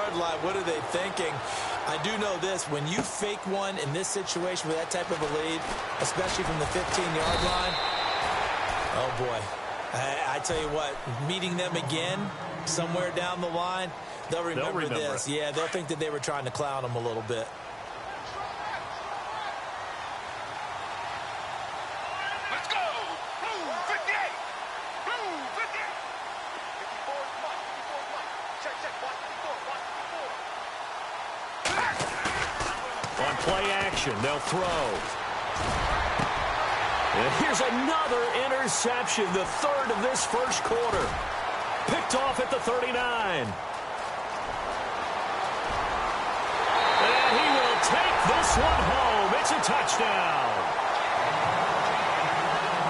15-yard line. What are they thinking? I do know this. When you fake one in this situation with that type of a lead, especially from the 15-yard line, oh, boy. I tell you what, meeting them again somewhere down the line, they'll remember this. Yeah, they'll think that they were trying to clown them a little bit. Let's go! Blue 58! Blue 58! 54 Mut. 54 Mut. Check, watch 54, watch 54. On play action, they'll throw. And here's another interception, the third of this first quarter. Picked off at the 39. And he will take this one home. It's a touchdown.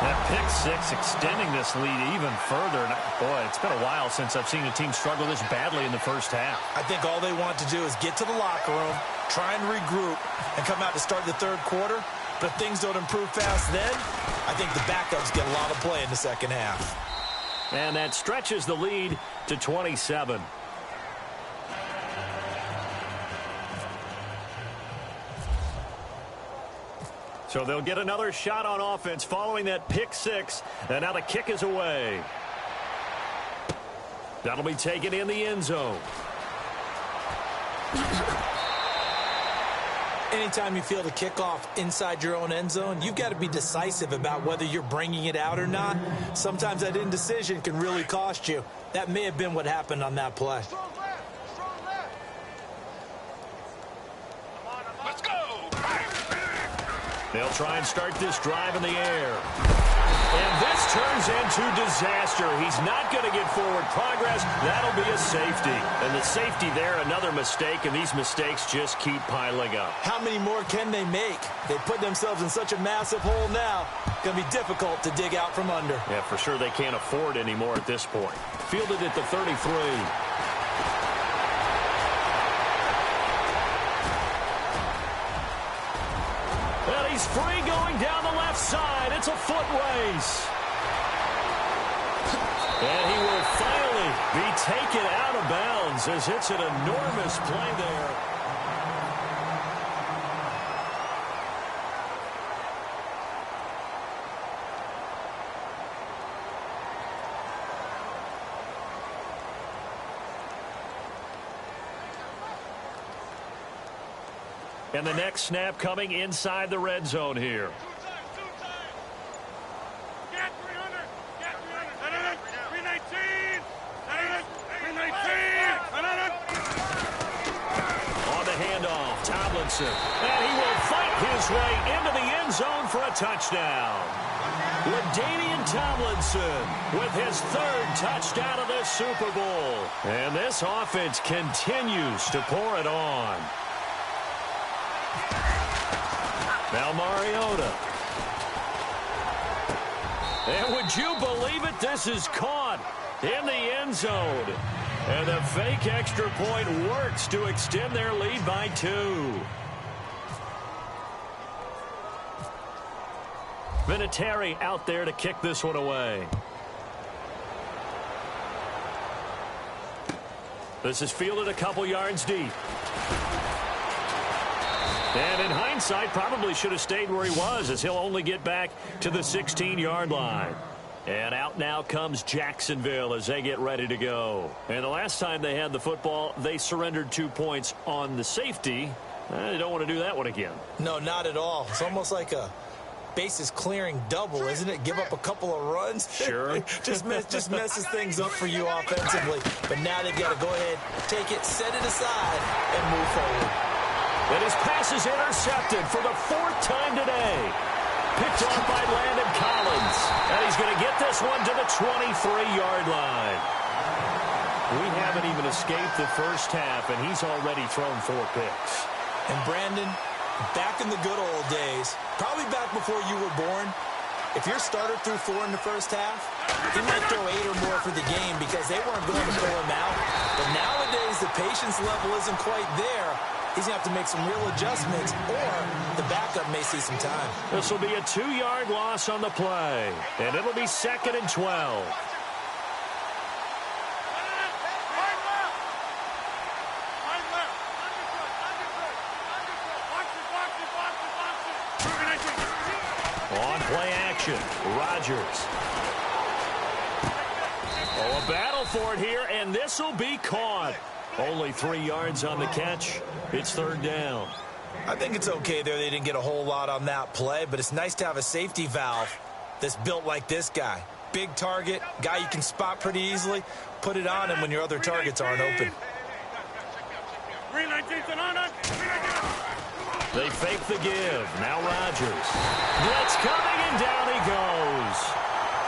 That pick six extending this lead even further. Boy, it's been a while since I've seen a team struggle this badly in the first half. I think all they want to do is get to the locker room, try and regroup, and come out to start the third quarter. But if things don't improve fast then, I think the backups get a lot of play in the second half. And that stretches the lead to 27. So they'll get another shot on offense following that pick six. And now the kick is away. That'll be taken in the end zone. Anytime you feel the kickoff inside your own end zone, you've got to be decisive about whether you're bringing it out or not. Sometimes that indecision can really cost you. That may have been what happened on that play. Let's go! They'll try and start this drive in the air. And this turns into disaster. He's not going to get forward progress. That'll be a safety. And the safety there, another mistake, and these mistakes just keep piling up. How many more can they make? They put themselves in such a massive hole now. It's going to be difficult to dig out from under. Yeah, for sure they can't afford any more at this point. Fielded at the 33. He's free going down the left side. It's a foot race. And he will finally be taken out of bounds as it's an enormous play there. And the next snap coming inside the red zone here. Get 300! Get 300! 319! 319! On the handoff, Tomlinson. And he will fight his way into the end zone for a touchdown. LaDainian Tomlinson with his third touchdown of this Super Bowl. And this offense continues to pour it on. Now Mariota. And would you believe it? This is caught in the end zone. And the fake extra point works to extend their lead by 2. Vinatieri out there to kick this one away. This is fielded a couple yards deep. And in hindsight, probably should have stayed where he was, as he'll only get back to the 16-yard line. And out now comes Jacksonville as they get ready to go. And the last time they had the football, they surrendered 2 points on the safety. They don't want to do that one again. No, not at all. It's almost like a bases clearing double, isn't it? Give up a couple of runs. Sure. just messes things up for you offensively. But now they've got to go ahead, take it, set it aside, and move forward. And his pass is intercepted for the 4th time today. Picked off by Landon Collins. And he's going to get this one to the 23-yard line. We haven't even escaped the first half, and he's already thrown 4 picks. And Brandon, back in the good old days, probably back before you were born, if your starter threw 4 in the first half, he might throw 8 or more for the game because they weren't going to pull him out. But nowadays, the patience level isn't quite there. He's going to have to make some real adjustments, or the backup may see some time. This will be a 2-yard loss on the play, and it'll be 2nd and 12. On play action, Rodgers. Oh, a battle for it here, and this will be caught. Only 3 yards on the catch. It's third down. I think it's okay there. They didn't get a whole lot on that play, but it's nice to have a safety valve that's built like this guy. Big target, guy you can spot pretty easily. Put it on him when your other targets aren't open. They fake the give. Now Rodgers. Blitz coming, and down he goes.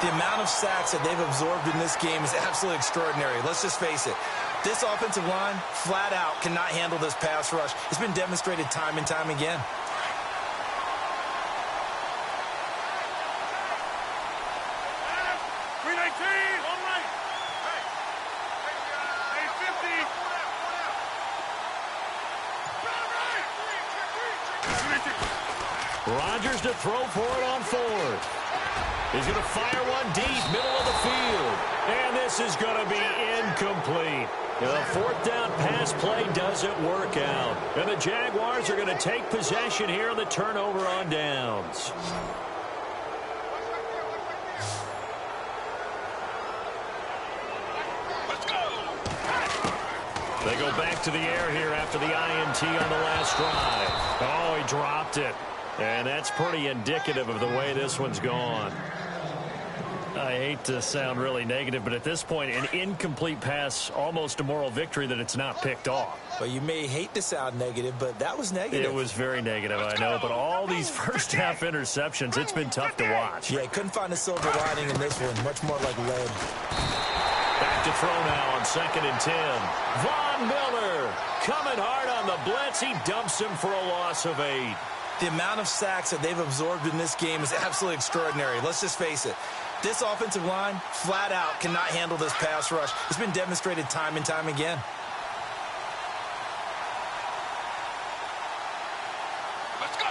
The amount of sacks that they've absorbed in this game is absolutely extraordinary. Let's just face it. This offensive line, flat out, cannot handle this pass rush. It's been demonstrated time and time again. Rodgers to throw for it on fourth. He's going to fire one deep, middle of the field. And this is going to be incomplete. The fourth down pass play doesn't work out. And the Jaguars are going to take possession here on the turnover on downs. They go back to the air here after the INT on the last drive. Oh, he dropped it. And that's pretty indicative of the way this one's gone. I hate to sound really negative, but at this point, an incomplete pass, almost a moral victory that it's not picked off. Well, you may hate to sound negative, but that was negative. It was very negative, I know, but all these first-half interceptions, it's been tough to watch. Yeah, couldn't find a silver lining in this one. Much more like lead. Back to throw now on 2nd and 10. Von Miller coming hard on the blitz. He dumps him for a loss of 8. The amount of sacks that they've absorbed in this game is absolutely extraordinary. Let's just face it. This offensive line, flat out, cannot handle this pass rush. It's been demonstrated time and time again. Let's go!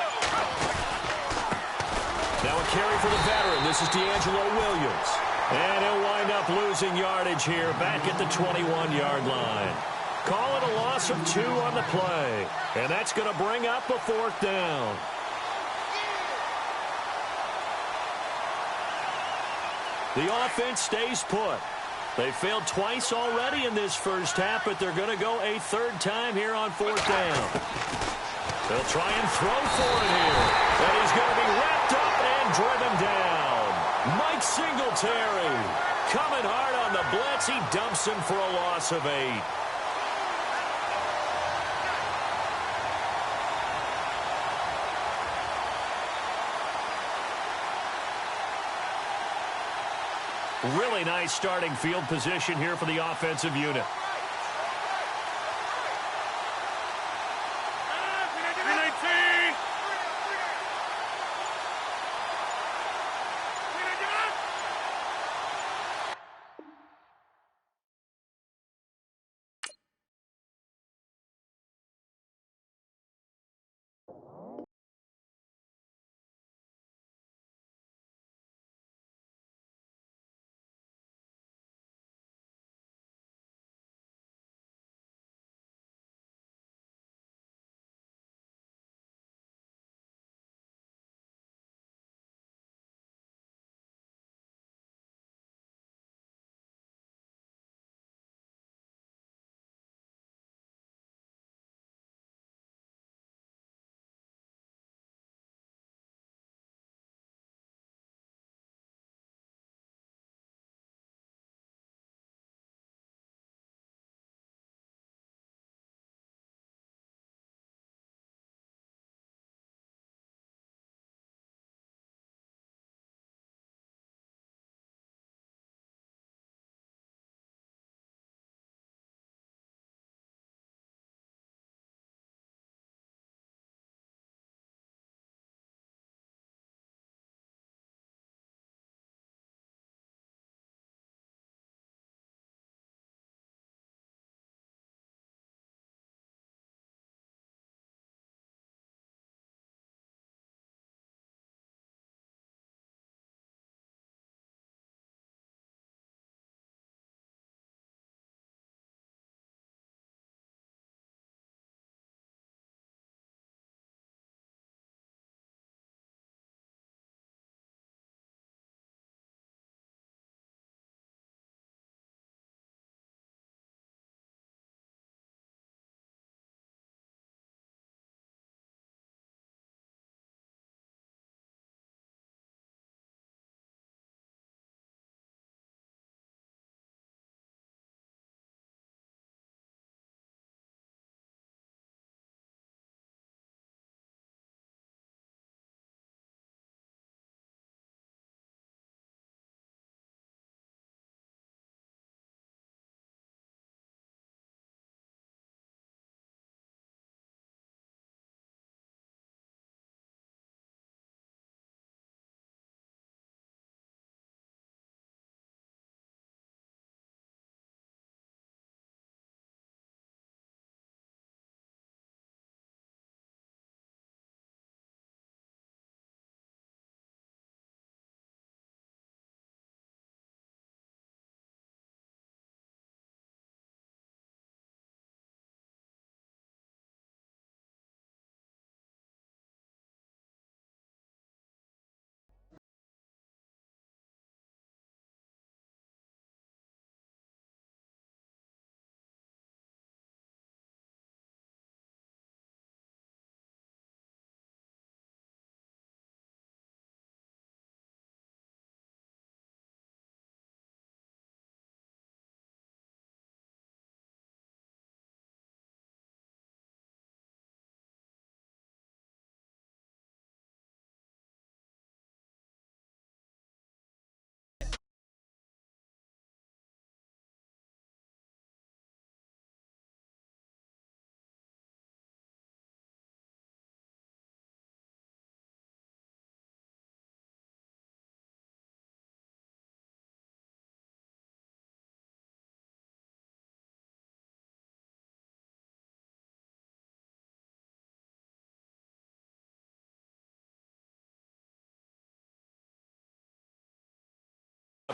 Now a carry for the veteran. This is D'Angelo Williams. And he'll wind up losing yardage here back at the 21-yard line. Call it a loss of 2 on the play. And that's going to bring up a 4th down. The offense stays put. They failed twice already in this first half, but they're going to go a 3rd time here on 4th down. They'll try and throw for it here. And he's going to be wrapped up and driven down. Mike Singletary coming hard on the blitz. He dumps him for a loss of 8. Really nice starting field position here for the offensive unit.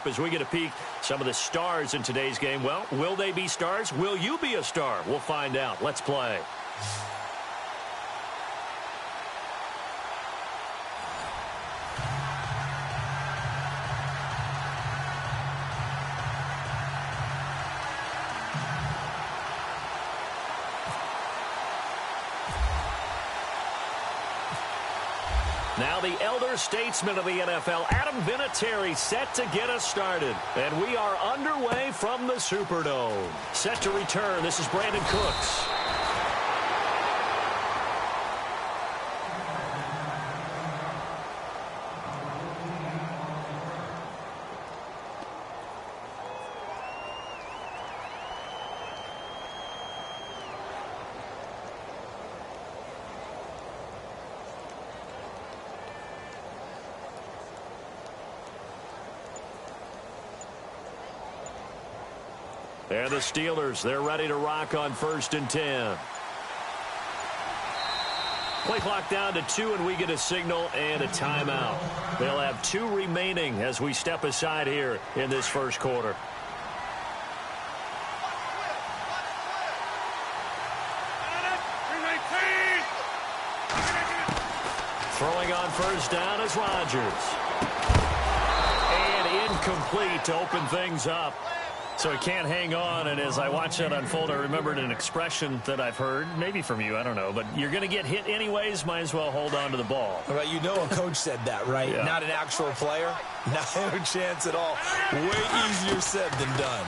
As we get a peek, some of the stars in today's game. Well, will they be stars? Will you be a star? We'll find out. Let's play. Now the elder statesman of the NFL, Adam Vinatieri, set to get us started. And we are underway from the Superdome. Set to return, this is Brandon Cooks. And the Steelers, they're ready to rock on 1st and 10. Play clock down to 2, and we get a signal and a timeout. They'll have 2 remaining as we step aside here in this first quarter. Throwing on 1st down is Rodgers. And incomplete to open things up. So he can't hang on, and as I watch that unfold, I remembered an expression that I've heard, maybe from you, I don't know, but you're going to get hit anyways, might as well hold on to the ball. Well, you know a coach said that, right? Yeah. Not an actual player. Not a chance at all. Way easier said than done.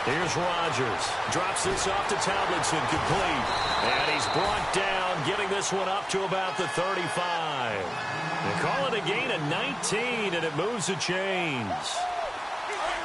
Here's Rodgers. Drops this off to Tomlinson, complete. And he's brought down, getting this one up to about the 35. They call it a gain of 19, and it moves the chains.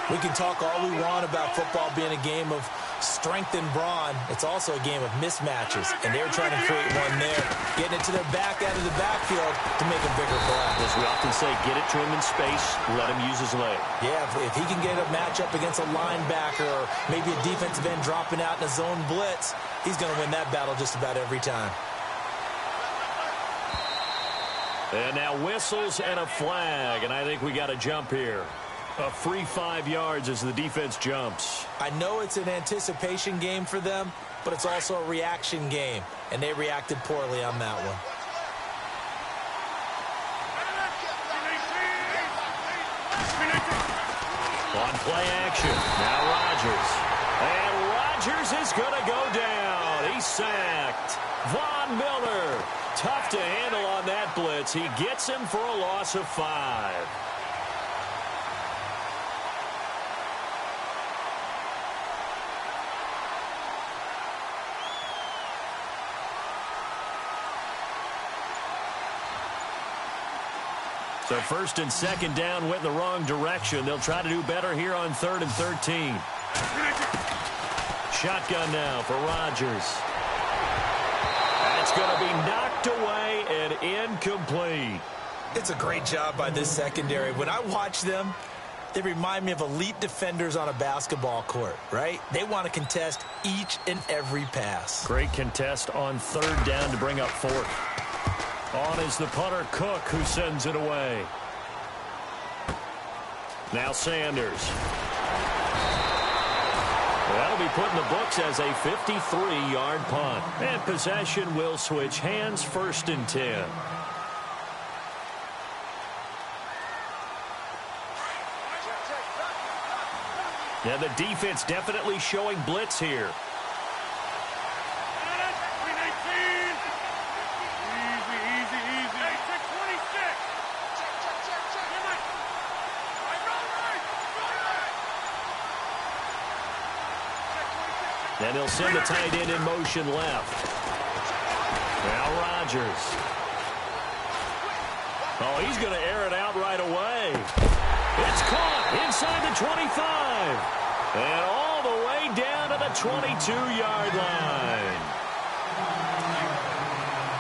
We can talk all we want about football being a game of strength and brawn. It's also a game of mismatches, and they're trying to create one there, getting it to their back out of the backfield to make a bigger play. As we often say, get it to him in space, let him use his leg. Yeah, if he can get a matchup against a linebacker or maybe a defensive end dropping out in a zone blitz, he's going to win that battle just about every time. And now whistles and a flag, and I think we got a jump here. A free 5 yards as the defense jumps. I know it's an anticipation game for them, but it's also a reaction game, and they reacted poorly on that one. On play action, now Rodgers. And Rodgers is going to go down. He's sacked. Von Miller, tough to handle on that blitz. He gets him for a loss of 5. So 1st and 2nd down went in the wrong direction. They'll try to do better here on 3rd and 13. Shotgun now for Rodgers. That's going to be knocked away and incomplete. It's a great job by this secondary. When I watch them, they remind me of elite defenders on a basketball court, right? They want to contest each and every pass. Great contest on 3rd down to bring up 4th. On is the punter, Cook, who sends it away. Now Sanders. That'll be put in the books as a 53-yard punt. And possession will switch hands, 1st and 10. And the defense definitely showing blitz here. And they'll send the tight end in motion left. Now Rodgers. Oh, he's going to air it out right away. It's caught inside the 25. And all the way down to the 22-yard line.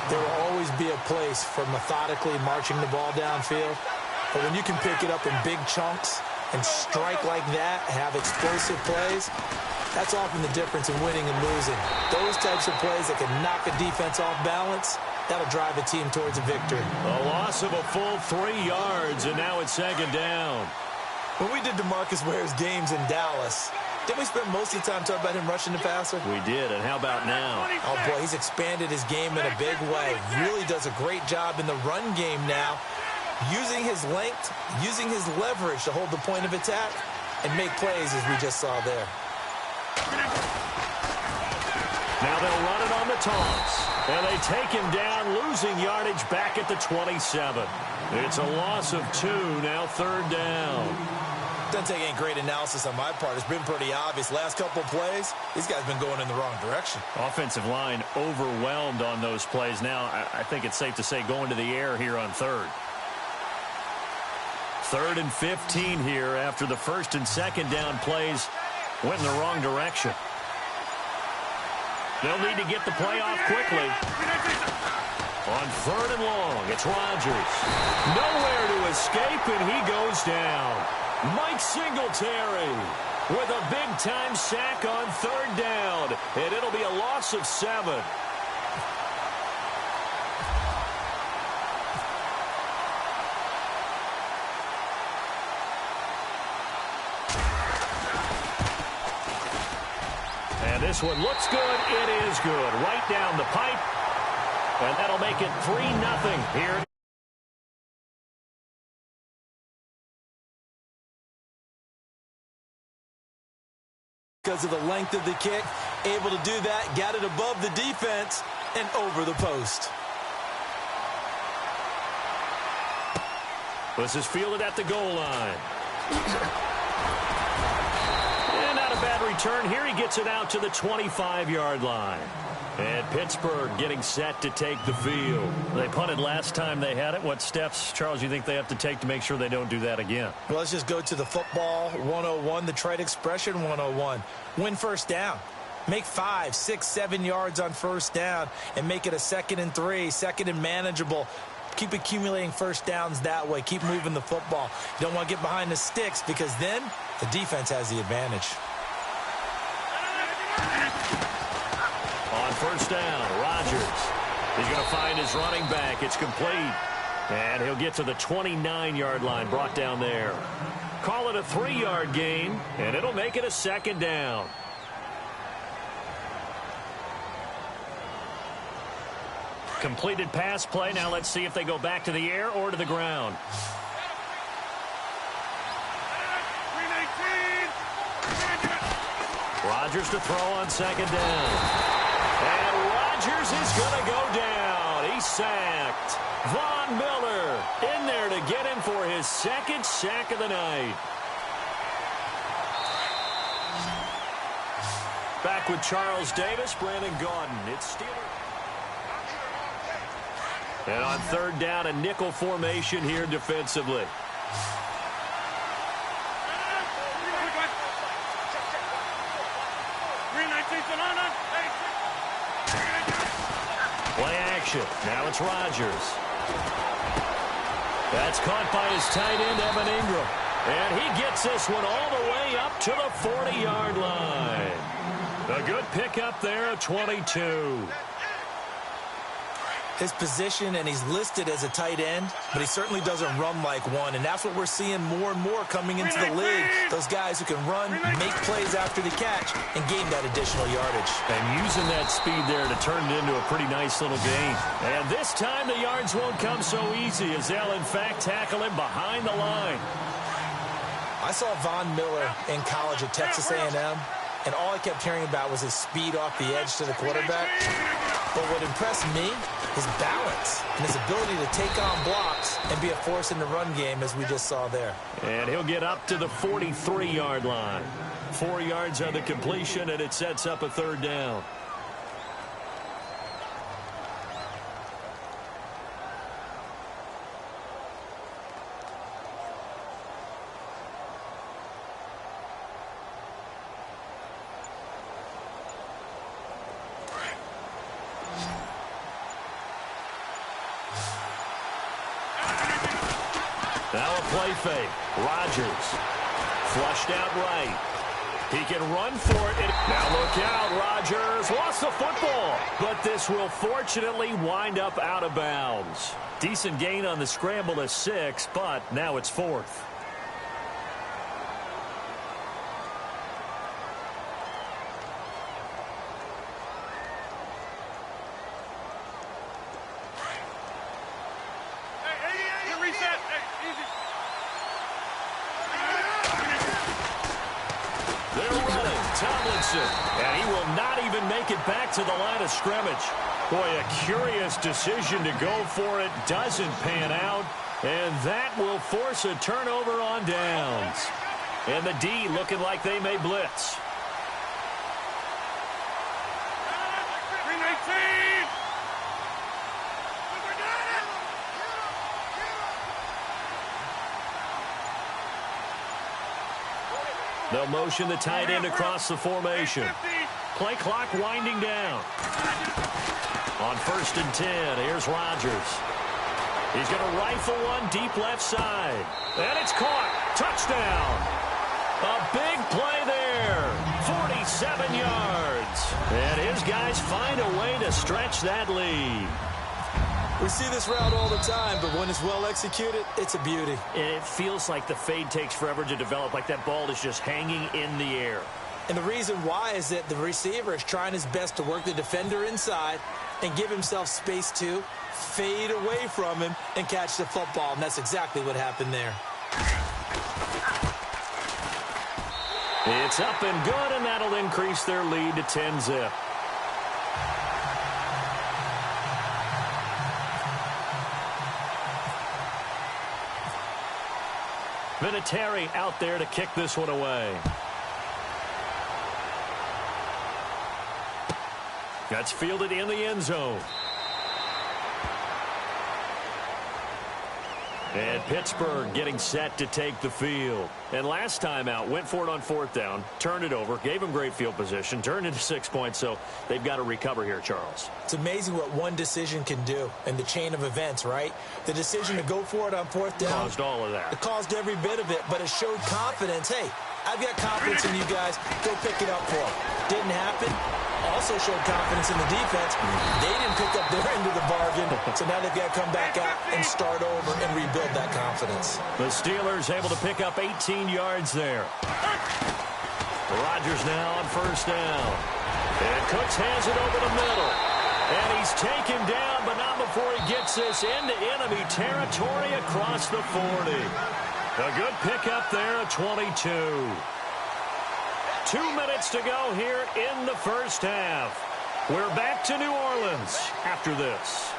There will always be a place for methodically marching the ball downfield. But when you can pick it up in big chunks and strike like that, have explosive plays, that's often the difference in winning and losing. Those types of plays that can knock a defense off balance, that'll drive a team towards a victory. A loss of a full 3 yards, and now it's 2nd down. When we did DeMarcus Ware's games in Dallas, didn't we spend most of the time talking about him rushing the passer? We did, and how about now? Oh, boy, he's expanded his game in a big way. Really does a great job in the run game now, using his length, using his leverage to hold the point of attack and make plays as we just saw there. Now they'll run it on the toss. And they take him down, losing yardage back at the 27. It's a loss of 2, now 3rd down. Doesn't take any great analysis on my part. It's been pretty obvious. Last couple of plays, these guys been going in the wrong direction. Offensive line overwhelmed on those plays. Now, I think it's safe to say going to the air here on 3rd. 3rd and 15 here after the 1st and 2nd down plays went in the wrong direction. They'll need to get the play off quickly. On 3rd and long, it's Rodgers. Nowhere to escape, and he goes down. Mike Singletary with a big-time sack on 3rd down, and it'll be a loss of 7. And this one looks good. It is good. Right down the pipe. And that'll make it 3-0 here. Because of the length of the kick, able to do that, got it above the defense and over the post. This is fielded at the goal line. And not a bad return here. He gets it out to the 25-yard line. And Pittsburgh getting set to take the field. They punted last time they had it. What steps, Charles, you think they have to take to make sure they don't do that again? Well, let's just go to the football 101, the trite expression 101. Win first down. Make 5, 6, 7 yards on first down and make it a 2nd and 3, 2nd and manageable. Keep accumulating first downs that way. Keep moving the football. You don't want to get behind the sticks because then the defense has the advantage. On first down, Rodgers. He's going to find his running back. It's complete. And he'll get to the 29-yard line, brought down there. Call it a 3-yard gain, and it'll make it a 2nd down. Completed pass play. Now let's see if they go back to the air or to the ground. 319. Rodgers to throw on 2nd down. And Rodgers is going to go down. He's sacked. Von Miller in there to get him for his 2nd sack of the night. Back with Charles Davis, Brandon Gaudin. It's Steelers. And on 3rd down, a nickel formation here defensively. Play action. Now it's Rodgers. That's caught by his tight end, Evan Ingram. And he gets this one all the way up to the 40-yard line. A good pickup there at 22. His position, and he's listed as a tight end, but he certainly doesn't run like one, and that's what we're seeing more and more coming into the league. Those guys who can run, make plays after the catch, and gain that additional yardage. And using that speed there to turn it into a pretty nice little gain. And this time the yards won't come so easy as they'll, in fact, tackle him behind the line. I saw Von Miller in college at Texas A&M, and all I kept hearing about was his speed off the edge to the quarterback. But what impressed me, his balance and his ability to take on blocks and be a force in the run game, as we just saw there. And he'll get up to the 43-yard line. 4 yards on the completion, and it sets up a 3rd down. Now a play fake. Rodgers flushed out right. He can run for it. Now look out. Rodgers lost the football. But this will fortunately wind up out of bounds. Decent gain on the scramble to 6, but now it's 4th. Tomlinson. And he will not even make it back to the line of scrimmage. Boy, a curious decision to go for it. Doesn't pan out. And that will force a turnover on downs. And the D looking like they may blitz. 319. They'll motion the tight end across the formation. Play clock winding down. On 1st and 10, here's Rodgers. He's going to rifle one deep left side. And it's caught. Touchdown. A big play there. 47 yards. And his guys find a way to stretch that lead. We see this route all the time, but when it's well executed, it's a beauty. And it feels like the fade takes forever to develop, like that ball is just hanging in the air. And the reason why is that the receiver is trying his best to work the defender inside and give himself space to fade away from him and catch the football. And that's exactly what happened there. It's up and good, and that'll increase their lead to 10-zip. Vinatieri out there to kick this one away. That's fielded in the end zone. And Pittsburgh getting set to take the field. And last time out, went for it on 4th down, turned it over, gave them great field position, turned into 6 points, so they've got to recover here, Charles. It's amazing what one decision can do in the chain of events, right? The decision to go for it on 4th down. Caused all of that. It caused every bit of it, but it showed confidence. Hey, I've got confidence in you guys. Go pick it up for them. Didn't happen. Also showed confidence in the defense. They didn't pick up their end of the bargain, so now they've got to come back out and start over and rebuild that confidence. The Steelers able to pick up 18 yards there. Rodgers now on 1st down. And Cooks has it over the middle. And he's taken down, but not before he gets this into enemy territory across the 40. A good pickup there at 22. 2 minutes to go here in the first half. We're back to New Orleans after this.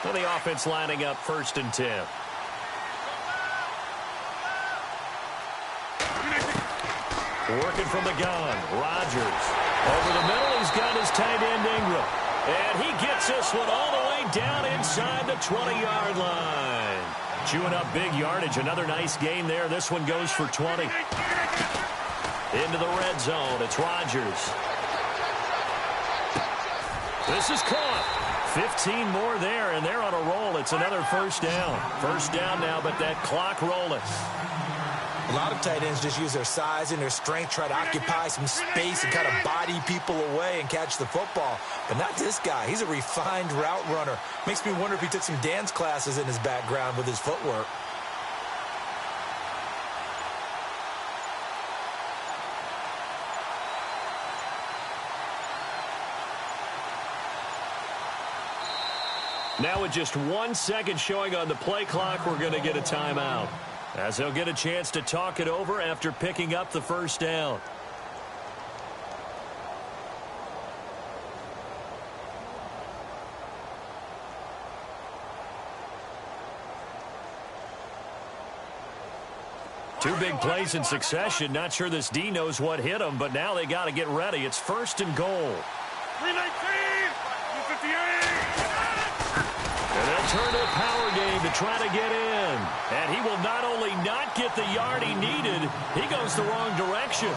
Well, the offense lining up 1st and 10. Working from the gun. Rodgers. Over the middle, he's got his tight end Ingram. And he gets this one all the way down inside the 20-yard line. Chewing up big yardage. Another nice gain there. This one goes for 20. Into the red zone. It's Rodgers. This is caught. 15 more there, and they're on a roll. It's another 1st down. 1st down now, but that clock rolling. A lot of tight ends just use their size and their strength, try to occupy some space and kind of body people away and catch the football. But not this guy. He's a refined route runner. Makes me wonder if he took some dance classes in his background with his footwork. Now with just 1 second showing on the play clock, we're going to get a timeout, as they'll get a chance to talk it over after picking up the 1st down. Two big plays in succession. Not sure this D knows what hit him, but now they got to get ready. It's 1st and goal. 319. 258. And they'll turn to a power game to try to get in. And he will not only not get the yard he needed, he goes the wrong direction.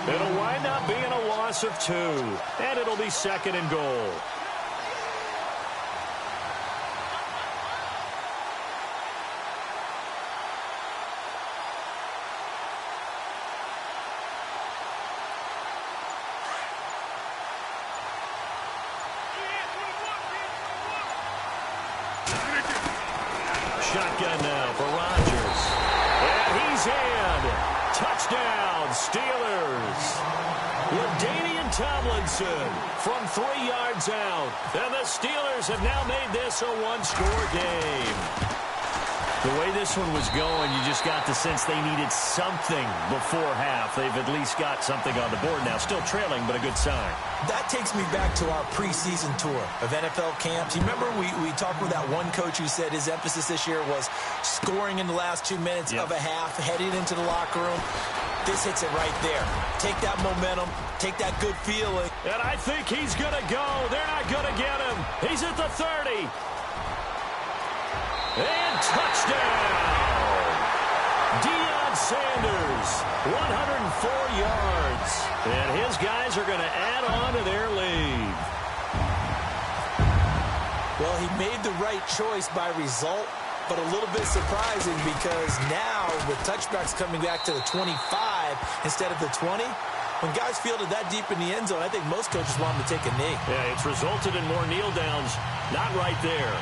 It'll wind up being a loss of 2. And it'll be 2nd and goal. Shotgun now for Rodgers. And he's in. Touchdown, Steelers. LaDainian Tomlinson from 3 yards out. And the Steelers have now made this a 1-score game. The way this one was going, you just got the sense they needed something before half. They've at least got something on the board now. Still trailing, but a good sign. That takes me back to our preseason tour of NFL camps. You remember we talked with that one coach who said his emphasis this year was scoring in the last 2 minutes of a half, heading into the locker room. This hits it right there. Take that momentum, take that good feeling. And I think he's going to go. They're not going to get him. He's at the 30. And touchdown! Deion Sanders, 104 yards. And his guys are going to add on to their lead. Well, he made the right choice by result, but a little bit surprising because now with touchbacks coming back to the 25 instead of the 20, when guys fielded that deep in the end zone, I think most coaches want them to take a knee. Yeah, it's resulted in more kneel downs. Not right there.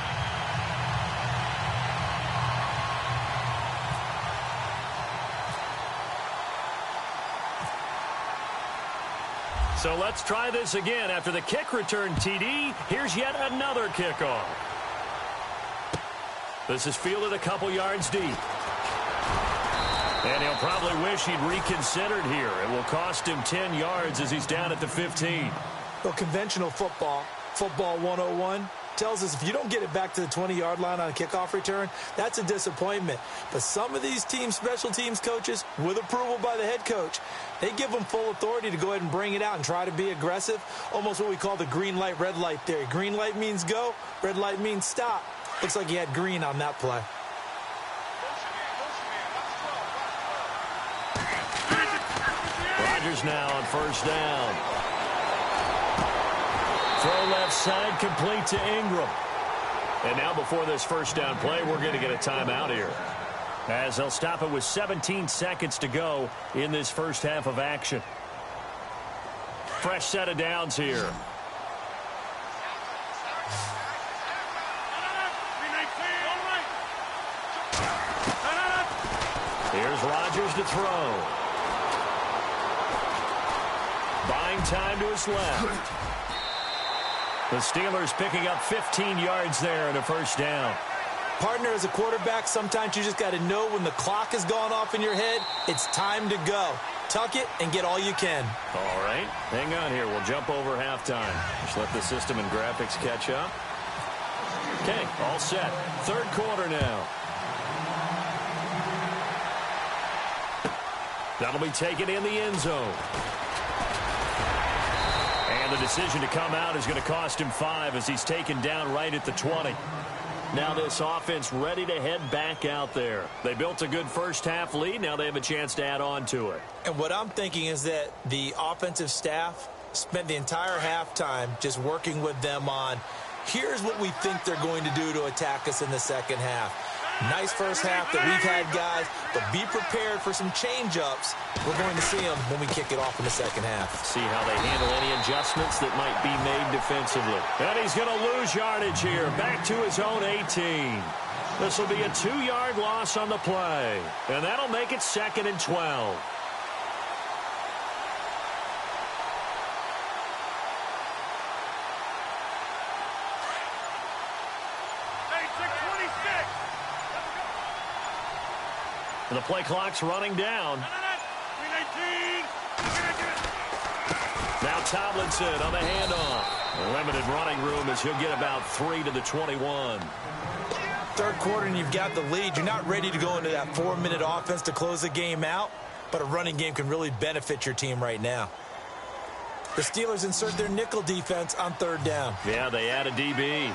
So let's try this again. After the kick return TD, here's yet another kickoff. This is fielded a couple yards deep. And he'll probably wish he'd reconsidered here. It will cost him 10 yards as he's down at the 15. Well, conventional football 101, tells us if you don't get it back to the 20-yard line on a kickoff return, that's a disappointment. But some of these teams, special teams coaches, with approval by the head coach, they give them full authority to go ahead and bring it out and try to be aggressive, almost what we call the green light, red light theory. Green light means go, red light means stop. Looks like he had green on that play. Rodgers now on first down. Throw left side, complete to Ingram. And now before this first down play, we're going to get a timeout here, as they'll stop it with 17 seconds to go in this first half of action. Fresh set of downs here. Here's Rodgers to throw. Buying time to his left. The Steelers picking up 15 yards there in a first down. Partner, as a quarterback, sometimes you just got to know when the clock has gone off in your head, it's time to go. Tuck it and get all you can. All right, hang on here. We'll jump over halftime. Just let the system and graphics catch up. Okay, all set. Third quarter now. That'll be taken in the end zone. And the decision to come out is going to cost him 5 as he's taken down right at the 20. Now this offense ready to head back out there. They built a good first half lead. Now they have a chance to add on to it. And what I'm thinking is that the offensive staff spent the entire halftime just working with them on, here's what we think they're going to do to attack us in the second half. Nice first half that we've had, guys, but be prepared for some change-ups. We're going to see them when we kick it off in the second half. See how they handle any adjustments that might be made defensively. And he's going to lose yardage here, back to his own 18. This will be a 2-yard loss on the play, and that'll make it 2nd and 12. And the play clock's running down. Now Tomlinson on the handoff. Limited running room as he'll get about 3 to the 21. Third quarter and you've got the lead. You're not ready to go into that 4-minute offense to close the game out, but a running game can really benefit your team right now. The Steelers insert their nickel defense on third down. Yeah, they add a DB.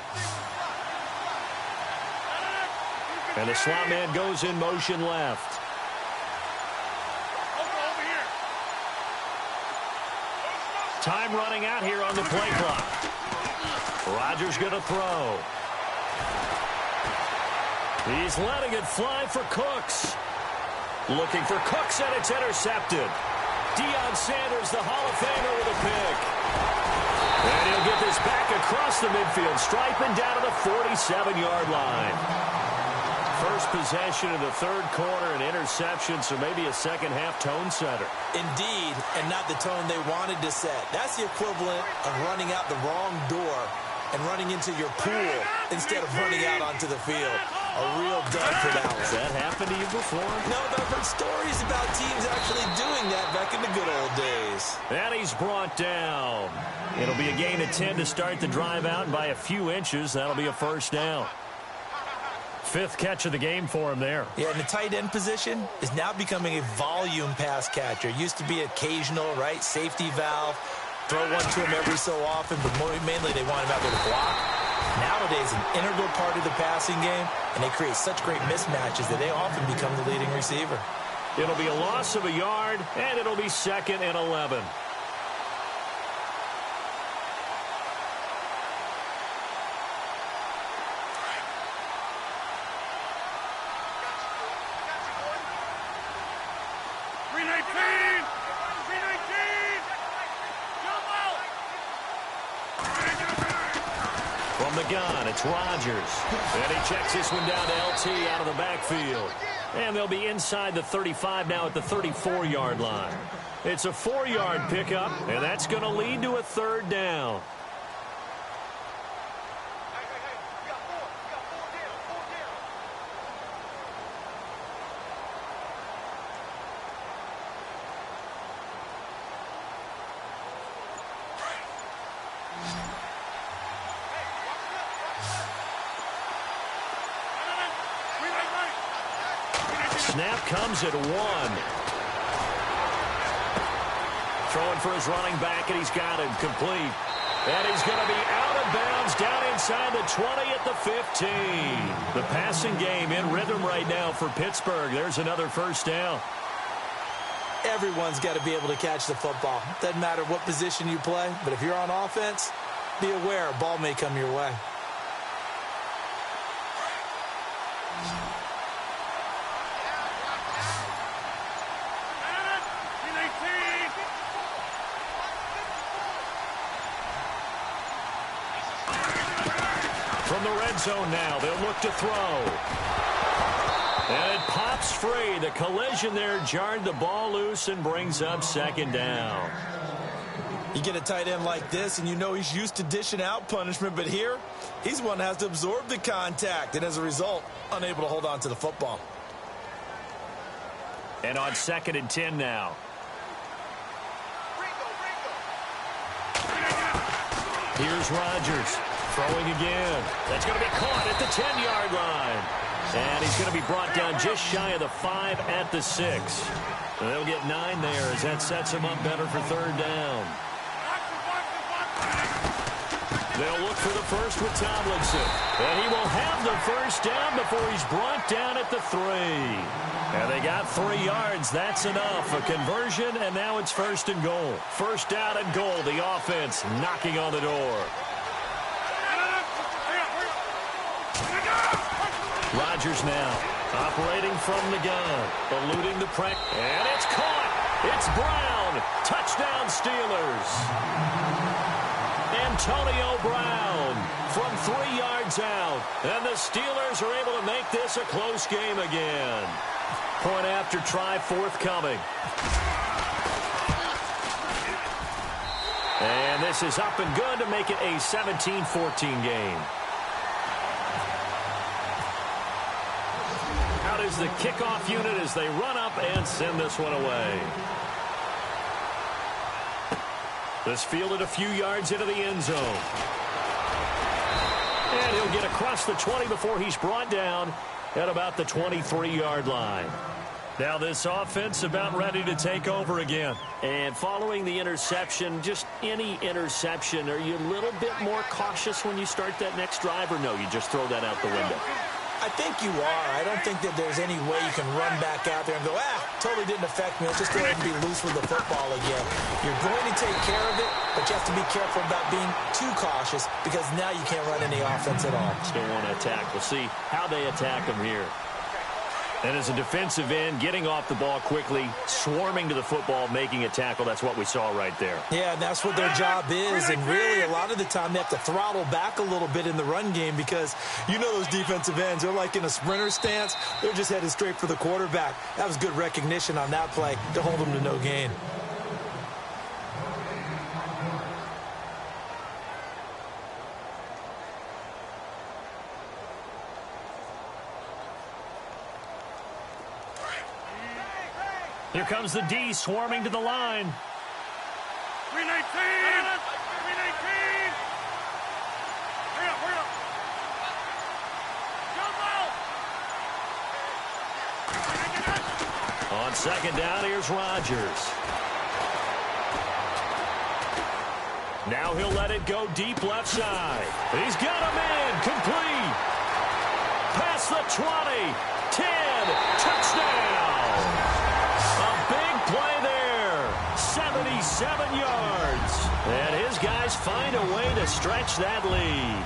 And the slot man goes in motion left. Time running out here on the play clock. Rodgers going to throw. He's letting it fly for Cooks. Looking for Cooks, and it's intercepted. Deion Sanders, the Hall of Famer, with a pick. And he'll get this back across the midfield stripe and down to the 47-yard line. First possession of the third quarter, an interception, so maybe a second-half tone setter. Indeed, and not the tone they wanted to set. That's the equivalent of running out the wrong door and running into your pool instead of running out onto the field. A real dud for that one. Has that happened to you before? No, but I've heard stories about teams actually doing that back in the good old days. And he's brought down. It'll be a gain of 10 to start the drive out, and by a few inches, that'll be a first down. Fifth catch of the game for him there. Yeah, and the tight end position is now becoming a volume pass catcher. Used to be occasional, right, safety valve. Throw one to him every so often, but mainly they want him out there to block. Nowadays, an integral part of the passing game, and they create such great mismatches that they often become the leading receiver. It'll be a loss of a yard, and it'll be 2nd and 11. From the gun, it's Rodgers. And he checks this one down to LT out of the backfield. And they'll be inside the 35 now at the 34-yard line. It's a 4-yard pickup, and that's going to lead to a 3rd down. Snap comes at 1. Throwing for his running back, and he's got it complete. And he's going to be out of bounds down inside the 20 at the 15. The passing game in rhythm right now for Pittsburgh. There's another first down. Everyone's got to be able to catch the football. Doesn't matter what position you play, but if you're on offense, be aware a ball may come your way. From the red zone now, they'll look to throw. And it pops free. The collision there jarred the ball loose and brings up 2nd down. You get a tight end like this, and you know he's used to dishing out punishment, but here, he's one that has to absorb the contact, and as a result, unable to hold on to the football. And on 2nd and 10 now. Here's Rodgers. Throwing again. That's going to be caught at the 10-yard line. And he's going to be brought down just shy of the 5 at the 6. And they'll get 9 there as that sets him up better for 3rd down. They'll look for the first with Tomlinson. And he will have the first down before he's brought down at the 3. And they got 3 yards. That's enough. A conversion, and now it's 1st and goal. 1st down and goal. The offense knocking on the door. Rodgers now operating from the gun, eluding the pressure, and it's caught. It's Brown. Touchdown Steelers. Antonio Brown from 3 yards out, and the Steelers are able to make this a close game again. Point after try forthcoming. And this is up and good to make it a 17-14 game. Out is the kickoff unit as they run up and send this one away. This fielded a few yards into the end zone. And he'll get across the 20 before he's brought down at about the 23-yard line. Now this offense about ready to take over again. And following the interception, just any interception, are you a little bit more cautious when you start that next drive, or no, you just throw that out the window? I think you are. I don't think that there's any way you can run back out there and go, totally didn't affect me. Let's just go ahead and be loose with the football again. You're going to take care of it, but you have to be careful about being too cautious because now you can't run any offense at all. Still want to attack. We'll see how they attack them here. And as a defensive end, getting off the ball quickly, swarming to the football, making a tackle, that's what we saw right there. Yeah, and that's what their job is. And really, a lot of the time, they have to throttle back a little bit in the run game because you know those defensive ends, they're like in a sprinter stance. They're just headed straight for the quarterback. That was good recognition on that play to hold them to no gain. Here comes the D swarming to the line. 319. 319. Hurry up, hurry up. Jump out. On second down, here's Rodgers. Now he'll let it go deep left side. He's got him in. Complete. Past the 20. 10. Touchdown. A big play there. 77 yards. And his guys find a way to stretch that lead.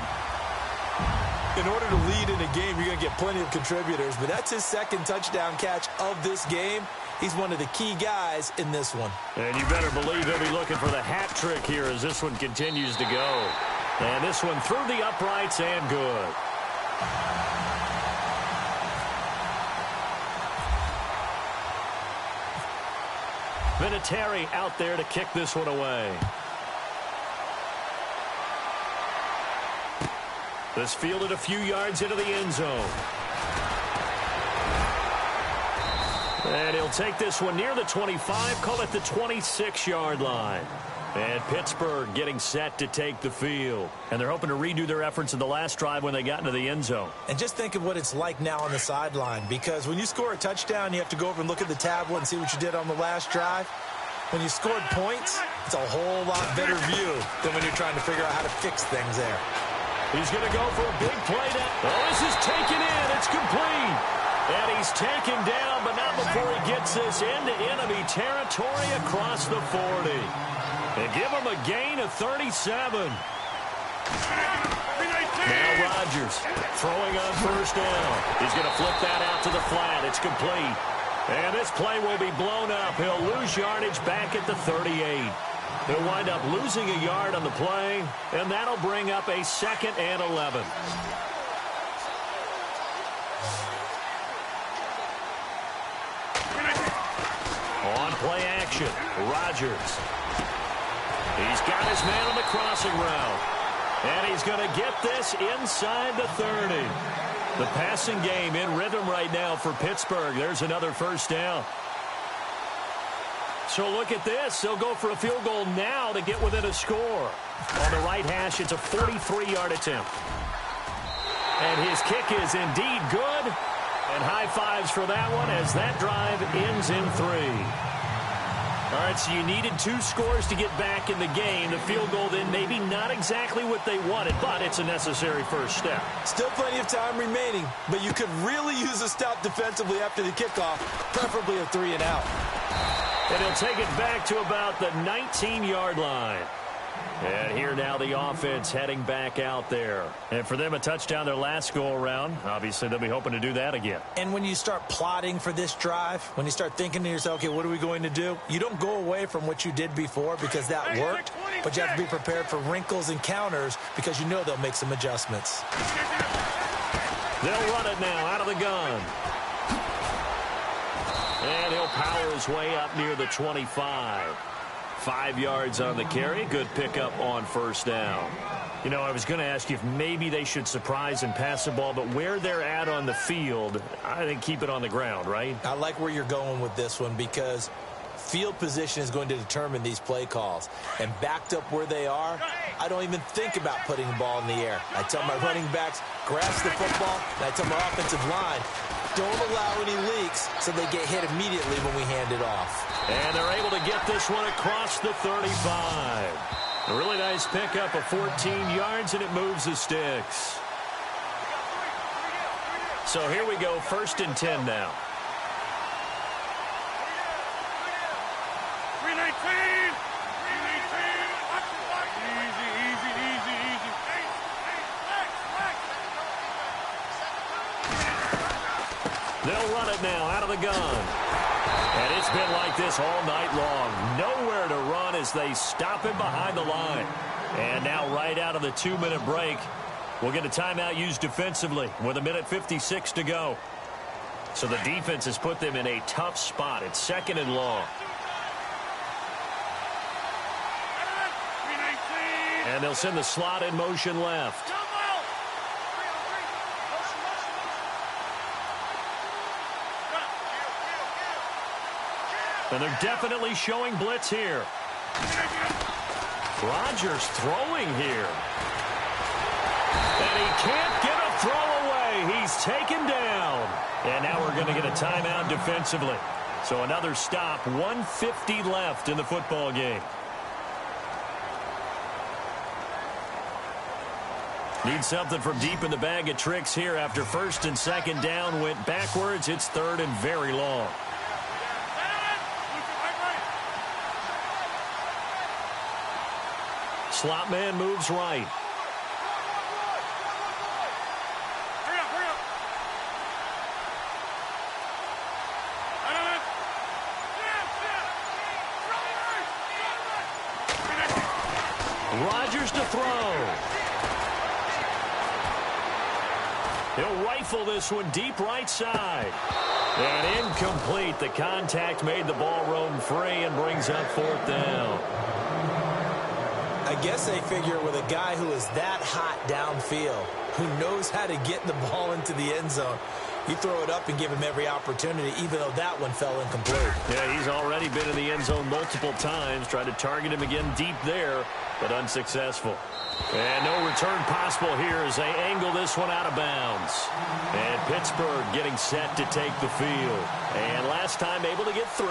In order to lead in a game, you're going to get plenty of contributors, but that's his second touchdown catch of this game. He's one of the key guys in this one. And you better believe he'll be looking for the hat trick here as this one continues to go. And this one through the uprights and good. Vinatieri out there to kick this one away. This fielded a few yards into the end zone. And he'll take this one near the 25, call it the 26-yard line. And Pittsburgh getting set to take the field. And they're hoping to redo their efforts in the last drive when they got into the end zone. And just think of what it's like now on the sideline, because when you score a touchdown, you have to go over and look at the tablet and see what you did on the last drive. When you scored points, it's a whole lot better view than when you're trying to figure out how to fix things there. He's going to go for a big play now. Oh, this is taken in. It's complete. And he's taken down, but not before he gets this into enemy territory across the 40. And give him a gain of 37. Now Rodgers throwing on first down. He's going to flip that out to the flat. It's complete. And this play will be blown up. He'll lose yardage back at the 38. He'll wind up losing a yard on the play, and that'll bring up a 2nd and 11. On play action, Rodgers. He's got his man on the crossing route. And he's going to get this inside the 30. The passing game in rhythm right now for Pittsburgh. There's another first down. So look at this. They'll go for a field goal now to get within a score. On the right hash, it's a 43-yard attempt. And his kick is indeed good. And high fives for that one as that drive ends in 3. All right, so you needed 2 scores to get back in the game. The field goal then maybe not exactly what they wanted, but it's a necessary first step. Still plenty of time remaining, but you could really use a stop defensively after the kickoff, preferably a 3 and out. And he'll take it back to about the 19-yard line. And here now the offense heading back out there. And for them, a touchdown their last go-around. Obviously, they'll be hoping to do that again. And when you start plotting for this drive, when you start thinking to yourself, okay, what are we going to do? You don't go away from what you did before because that worked, but you have to be prepared for wrinkles and counters because you know they'll make some adjustments. They'll run it now out of the gun. And he'll power his way up near the 25. 5 yards on the carry. Good pickup on first down. You know, I was going to ask you if maybe they should surprise and pass the ball, but where they're at on the field, I think keep it on the ground, right? I like where you're going with this one because field position is going to determine these play calls. And backed up where they are, I don't even think about putting the ball in the air. I tell my running backs, grasp the football, and I tell my offensive line, don't allow any leaks so they get hit immediately when we hand it off. And they're able to get this one across the 35. A really nice pickup of 14 yards, and it moves the sticks. So here we go, 1st and 10 now. 319. 319. Easy. They'll run it now out of the gun. And it's been like this all night long. Nowhere to run as they stop him behind the line. And now right out of the 2-minute break, we'll get a timeout used defensively with 1:56 to go. So the defense has put them in a tough spot. It's 2nd and long. And they'll send the slot in motion left. And they're definitely showing blitz here. Rodgers throwing here. And he can't get a throw away. He's taken down. And now we're going to get a timeout defensively. So another stop, 1:50 left in the football game. Need something from deep in the bag of tricks here after first and second down went backwards. It's third and very long. Slot man moves right. Rodgers to throw. He'll rifle this one deep right side. And incomplete. The contact made the ball roam free and brings up fourth down. I guess they figure with a guy who is that hot downfield, who knows how to get the ball into the end zone, you throw it up and give him every opportunity, even though that one fell incomplete. Yeah, he's already been in the end zone multiple times. Tried to target him again deep there, but unsuccessful. And no return possible here as they angle this one out of bounds. And Pittsburgh getting set to take the field. And last time able to get 3.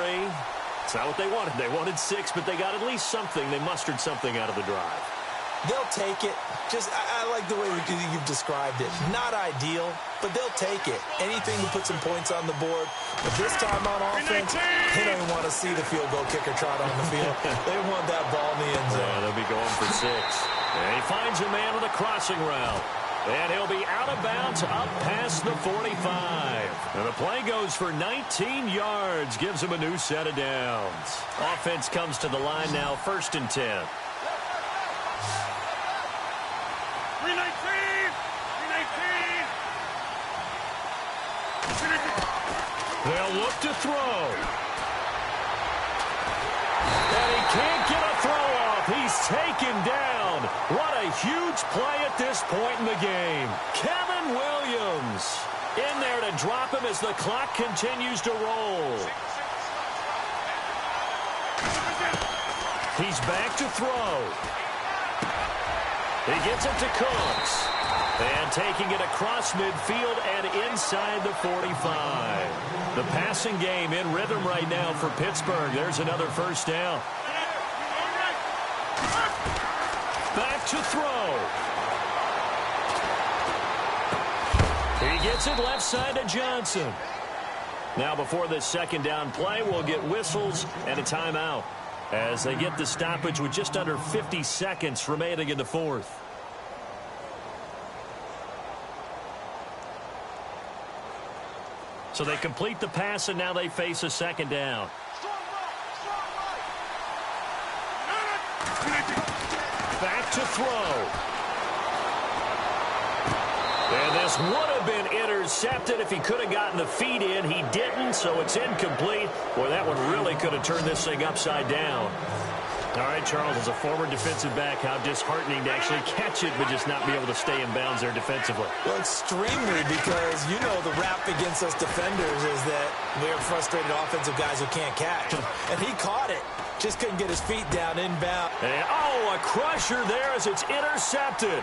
It's not what they wanted. They wanted 6, but they got at least something. They mustered something out of the drive. They'll take it. I like the way you've described it. Not ideal, but they'll take it. Anything to put some points on the board. But this time on offense, they don't even want to see the field goal kicker trot on the field. They want that ball in the end zone. Yeah, they'll be going for 6. And he finds a man on the crossing route. And he'll be out of bounds up past the 45. And the play goes for 19 yards. Gives him a new set of downs. Offense comes to the line now, 1st and 10. They'll look to throw. And he can't get a throw off. He's taken down. What a huge play at this point in the game. Kevin Williams in there to drop him as the clock continues to roll. He's back to throw. He gets it to Cooks. And taking it across midfield and inside the 45. The passing game in rhythm right now for Pittsburgh. There's another first down. Back to throw. He gets it left side to Johnson. Now before this second down play, we'll get whistles and a timeout as they get the stoppage with just under 50 seconds remaining in the fourth. So they complete the pass, and now they face a second down. Back to throw. And this would have been intercepted if he could have gotten the feet in. He didn't, so it's incomplete. Boy, that one really could have turned this thing upside down. All right, Charles, as a former defensive back, how disheartening to actually catch it but just not be able to stay in bounds there defensively. Well, extremely, because you know the rap against us defenders is that we're frustrated offensive guys who can't catch. And he caught it. Just couldn't get his feet down inbound. And, oh, a crusher there as it's intercepted.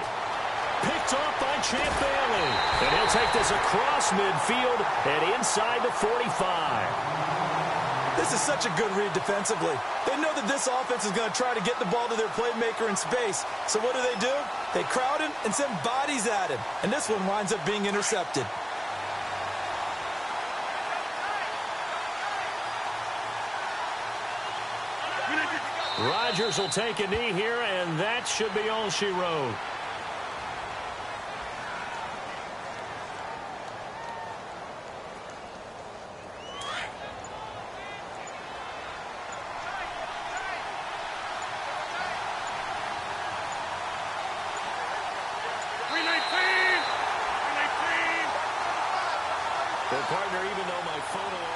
Picked off by Champ Bailey. And he'll take this across midfield and inside the 45. This is such a good read defensively. They know that this offense is going to try to get the ball to their playmaker in space. So what do? They crowd him and send bodies at him. And this one winds up being intercepted. Rodgers will take a knee here, and that should be all she wrote. Well, partner, even though my photo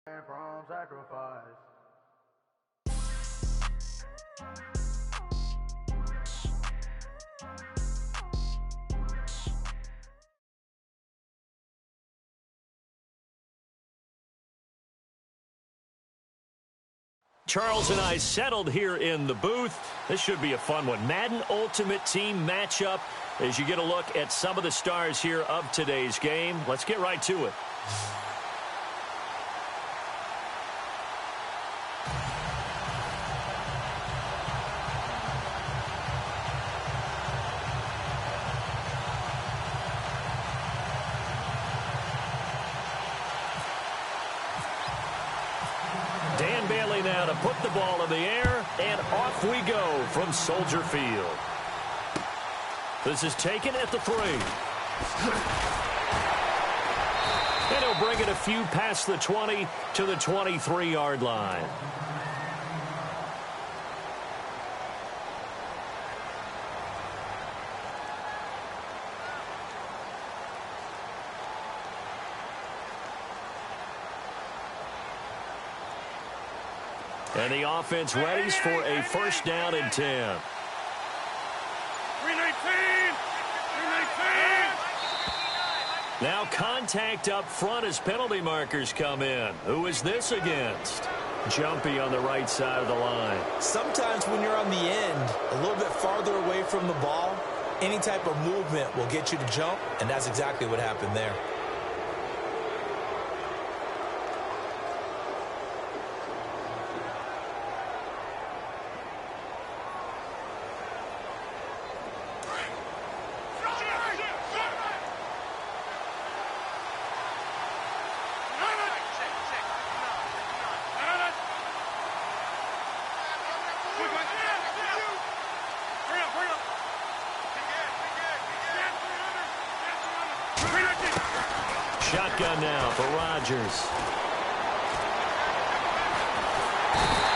from sacrifice. Charles and I settled here in the booth. This should be a fun one. Madden Ultimate Team matchup as you get a look at some of the stars here of today's game. Let's get right to it. Now to put the ball in the air, and off we go from Soldier Field. This is taken at the 3. And he'll bring it a few past the 20 to the 23-yard line. And the offense readies for a first down and 10. 319! 319! Now contact up front as penalty markers come in. Who is this against? Jumpy on the right side of the line. Sometimes when you're on the end, a little bit farther away from the ball, any type of movement will get you to jump, and that's exactly what happened there. Shotgun now for Rodgers.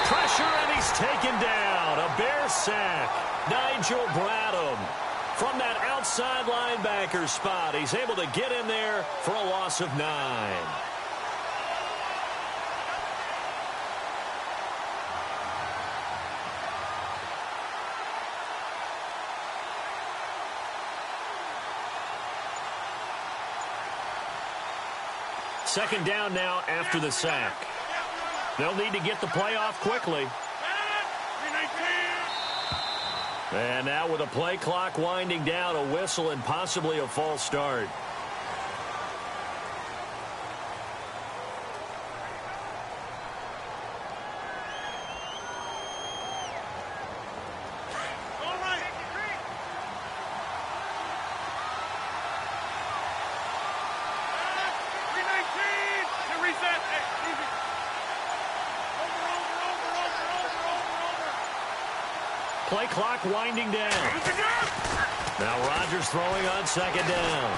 Pressure, and he's taken down. A Bear sack. Nigel Bradham. From that outside linebacker spot, he's able to get in there for a loss of 9. Second down now after the sack. They'll need to get the play off quickly. And now with a play clock winding down, a whistle and possibly a false start. Play clock winding down. Now Rodgers throwing on second down.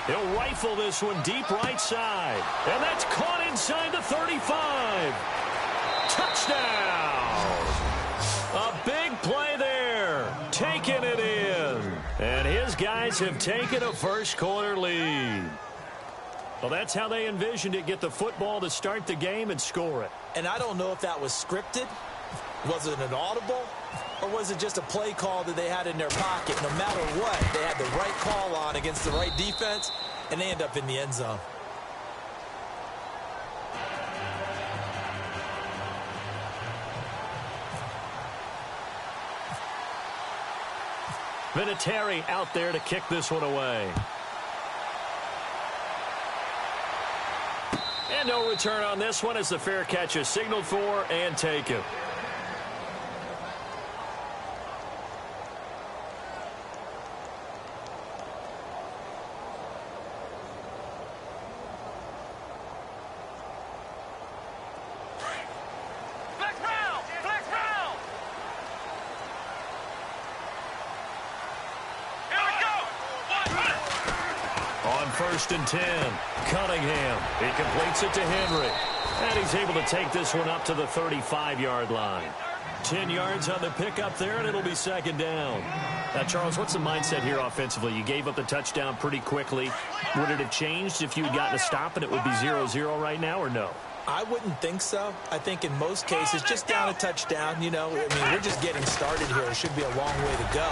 He'll rifle this one deep right side. And that's caught inside the 35. Touchdown! A big play there. Taking it in. And his guys have taken a first quarter lead. Well, that's how they envisioned it. Get the football to start the game and score it. And I don't know if that was scripted. Was it an audible, or was it just a play call that they had in their pocket? No matter what, they had the right call on against the right defense, and they end up in the end zone. Vinatieri out there to kick this one away. And no return on this one as the fair catch is signaled for and taken. First and 10. Cunningham. He completes it to Henry. And he's able to take this one up to the 35-yard line. 10 yards on the pickup there, and it'll be second down. Now, Charles, what's the mindset here offensively? You gave up the touchdown pretty quickly. Would it have changed if you had gotten a stop and it would be 0-0 right now, or no? I wouldn't think so. I think in most cases, just down a touchdown, you know, I mean, we're just getting started here. It should be a long way to go.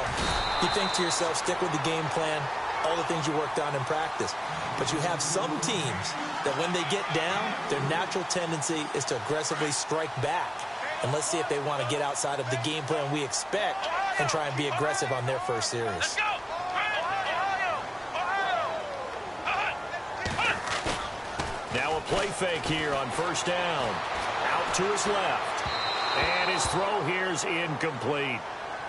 You think to yourself, stick with the game plan, all the things you worked on in practice. But you have some teams that when they get down, their natural tendency is to aggressively strike back. And let's see if they want to get outside of the game plan we expect and try and be aggressive on their first series. Let's go. Now a play fake here on first down. Out to his left. And his throw here is incomplete.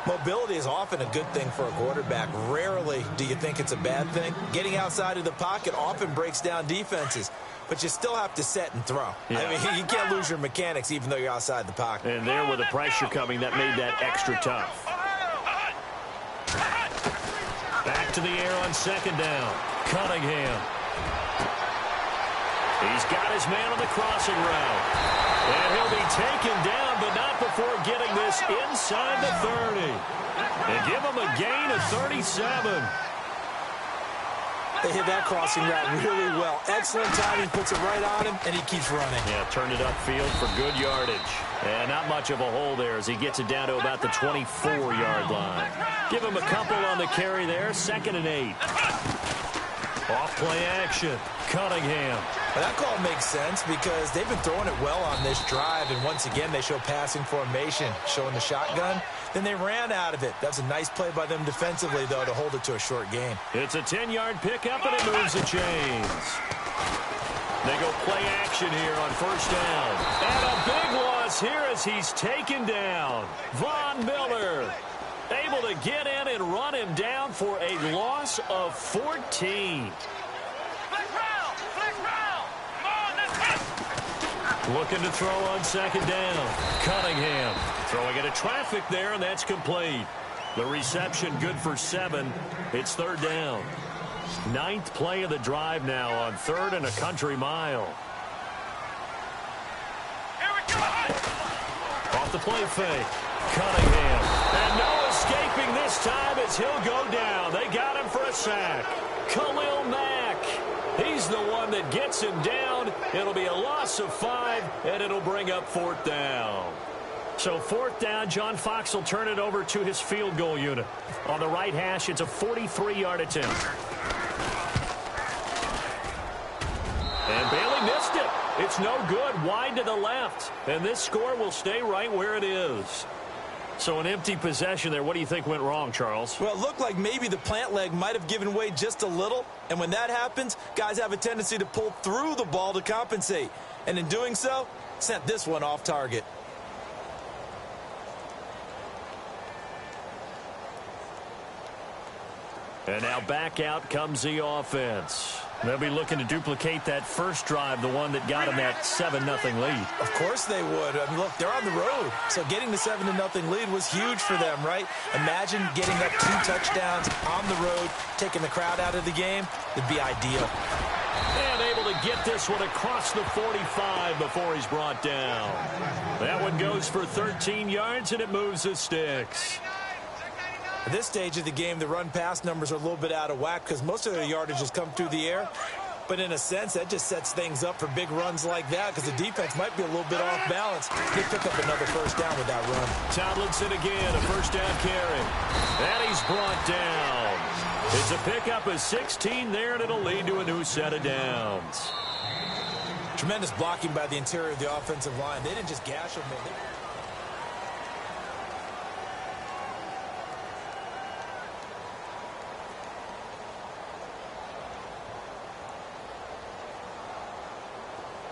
Mobility is often a good thing for a quarterback. Rarely do you think it's a bad thing. Getting outside of the pocket often breaks down defenses, but you still have to set and throw. Yeah. I mean, you can't lose your mechanics even though you're outside the pocket. And there with the pressure coming, that made that extra tough. Back to the air on second down. Cunningham. He's got his man on the crossing route. And he'll be taken down, but not before getting this inside the 30. And give him a gain of 37. They hit that crossing route really well. Excellent timing, puts it right on him, and he keeps running. Yeah, turned it upfield for good yardage. And not much of a hole there as he gets it down to about the 24-yard line. Give him a couple on the carry there, 2nd and 8. Off play action. Cunningham. Well, that call makes sense because they've been throwing it well on this drive, and once again they show passing formation, showing the shotgun. Then they ran out of it. That's a nice play by them defensively, though, to hold it to a short gain. It's a 10-yard pickup, and it moves the chains. They go play action here on first down. And a big loss here as he's taken down. Von Miller able to get in and run him down for a loss of 14. Looking to throw on second down. Cunningham throwing into traffic there, and that's complete. The reception good for 7. It's 3rd down. 9th play of the drive now on 3rd and a country mile. Off the play fake. Cunningham. And no escaping this time as he'll go down. They got him for a sack. Khalil Mack. He's the one that gets him down. It'll be a loss of 5, and it'll bring up 4th down. So 4th down, John Fox will turn it over to his field goal unit. On the right hash, it's a 43-yard attempt. And Bailey missed it. It's no good, wide to the left. And this score will stay right where it is. So an empty possession there. What do you think went wrong, Charles? Well, it looked like maybe the plant leg might have given way just a little. And when that happens, guys have a tendency to pull through the ball to compensate. And in doing so, sent this one off target. And now back out comes the offense. They'll be looking to duplicate that first drive, the one that got them that 7-0 lead. Of course they would. I mean, look, they're on the road. So getting the 7-0 lead was huge for them, right? Imagine getting up 2 touchdowns on the road, taking the crowd out of the game. It'd be ideal. And able to get this one across the 45 before he's brought down. That one goes for 13 yards, and it moves the sticks. At this stage of the game, the run-pass numbers are a little bit out of whack because most of their yardage has come through the air. But in a sense, that just sets things up for big runs like that because the defense might be a little bit off balance. They pick up another first down with that run. Tomlinson again, a first down carry. And he's brought down. It's a pickup of 16 there, and it'll lead to a new set of downs. Tremendous blocking by the interior of the offensive line. They didn't just gash them.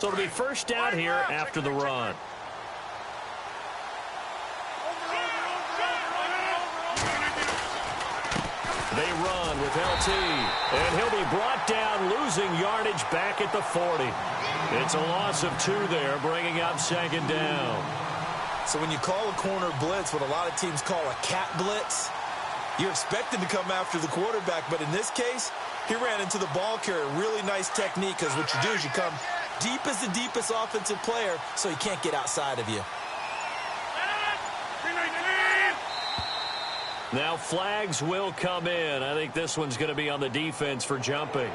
So it'll be first down here after the run. They run with LT, and he'll be brought down, losing yardage back at the 40. It's a loss of 2 there, bringing up second down. So when you call a corner blitz, what a lot of teams call a cat blitz, you're expected to come after the quarterback. But in this case, he ran into the ball carrier. Really nice technique because what you do is you come deep as the deepest offensive player so he can't get outside of you. Now flags will come in. I think this one's going to be on the defense for jumping.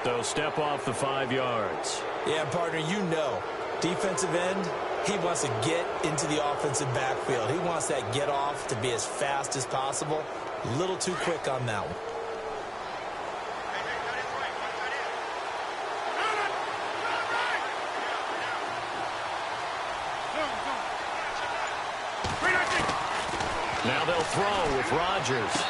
So step off the 5 yards. Yeah, partner, you know, defensive end, he wants to get into the offensive backfield. He wants that get off to be as fast as possible. A little too quick on that one. Now they'll throw with Rodgers.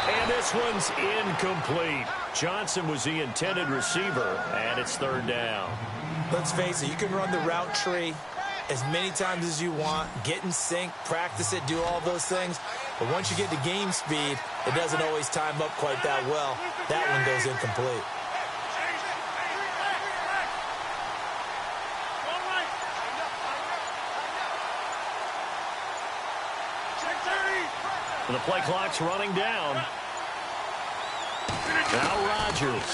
And this one's incomplete. Johnson was the intended receiver, and it's 3rd down. Let's face it, you can run the route tree as many times as you want, get in sync, practice it, do all those things. But once you get to game speed, it doesn't always time up quite that well. That one goes incomplete. The play clock's running down. Now Rodgers.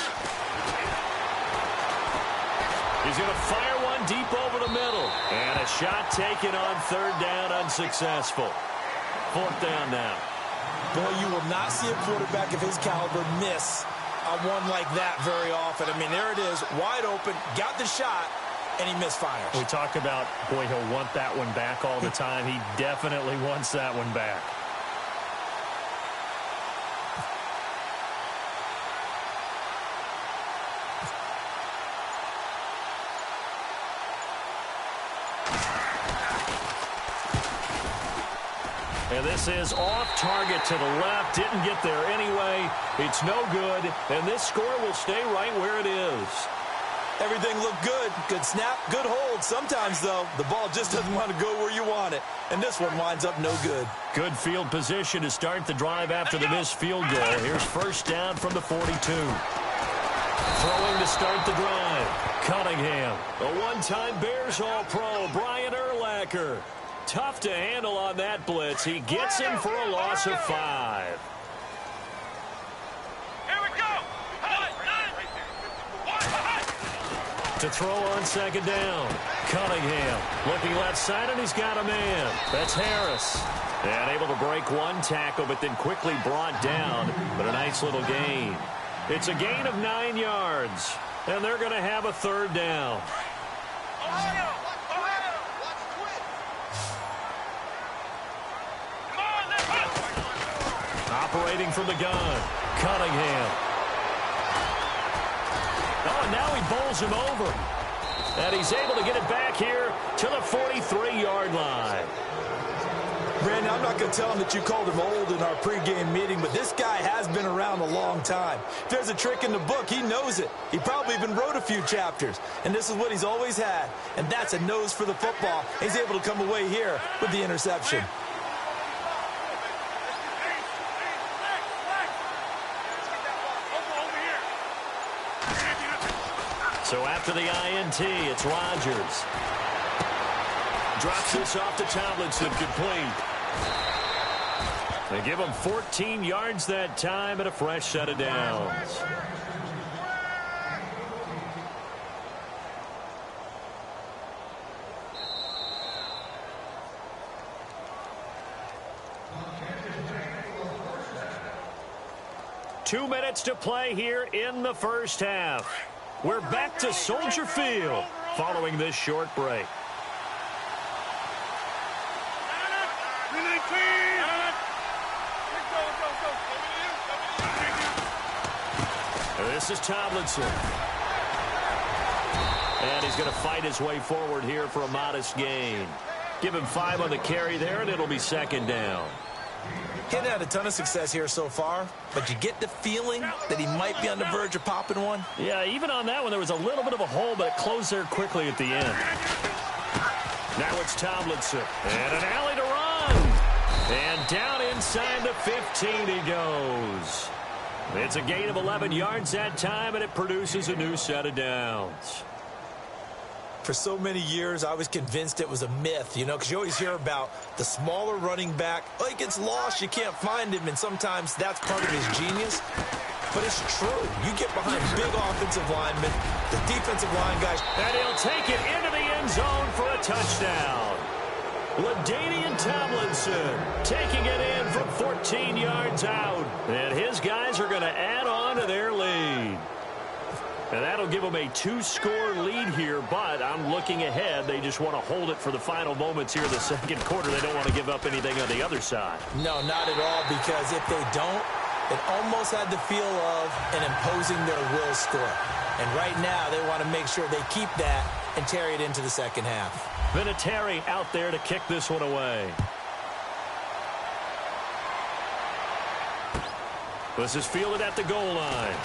He's going to fire one deep over the middle. And a shot taken on 3rd down, unsuccessful. 4th down now. Boy, you will not see a quarterback of his caliber miss on one like that very often. I mean, there it is, wide open, got the shot, and he misfires. We talk about, boy, he'll want that one back all the time. He definitely wants that one back. And this is off target to the left. Didn't get there anyway. It's no good. And this score will stay right where it is. Everything looked good. Good snap, good hold. Sometimes, though, the ball just doesn't want to go where you want it. And this one winds up no good. Good field position to start the drive after the missed field goal. Here's 1st down from the 42. Throwing to start the drive. Cunningham. A one-time Bears All-Pro, Brian Urlacher. Tough to handle on that blitz. He gets him for a loss of 5. Here we go. To throw on 2nd down. Cunningham looking left side, and he's got a man. That's Harris. And able to break one tackle, but then quickly brought down. But a nice little gain. It's a gain of 9 yards. And they're going to have a 3rd down. Operating from the gun. Cunningham. Oh, and now he bowls him over. And he's able to get it back here to the 43-yard line. Brandon, I'm not going to tell him that you called him old in our pregame meeting, but this guy has been around a long time. If there's a trick in the book, he knows it. He probably even wrote a few chapters. And this is what he's always had. And that's a nose for the football. He's able to come away here with the interception. So after the INT, it's Rodgers. Drops this off to Tomlinson, complete. They give him 14 yards that time and a fresh set of downs. Two minutes to play here in the first half. We're back to Soldier Field following this short break. This is Tomlinson. And he's going to fight his way forward here for a modest gain. Give him 5 on the carry there, and it'll be 2nd down. He hasn't had a ton of success here so far, but you get the feeling that he might be on the verge of popping one. Yeah, even on that one, there was a little bit of a hole, but it closed there quickly at the end. Now it's Tomlinson. And an alley to run. And down inside the 15 he goes. It's a gain of 11 yards that time, and it produces a new set of downs. For so many years, I was convinced it was a myth, you know, because you always hear about the smaller running back. Oh, he gets lost, you can't find him, and sometimes that's part of his genius. But it's true. You get behind big offensive linemen, the defensive line guys. And he'll take it into the end zone for a touchdown. LaDainian Tomlinson taking it in from 14 yards out. And his guys are going to add on to their lead. And that'll give them a 2-score lead here, but I'm looking ahead. They just want to hold it for the final moments here in the second quarter. They don't want to give up anything on the other side. No, not at all, because if they don't, it almost had the feel of an imposing their will score. And right now, they want to make sure they keep that and carry it into the second half. Vinatieri out there to kick this one away. This is fielded at the goal line.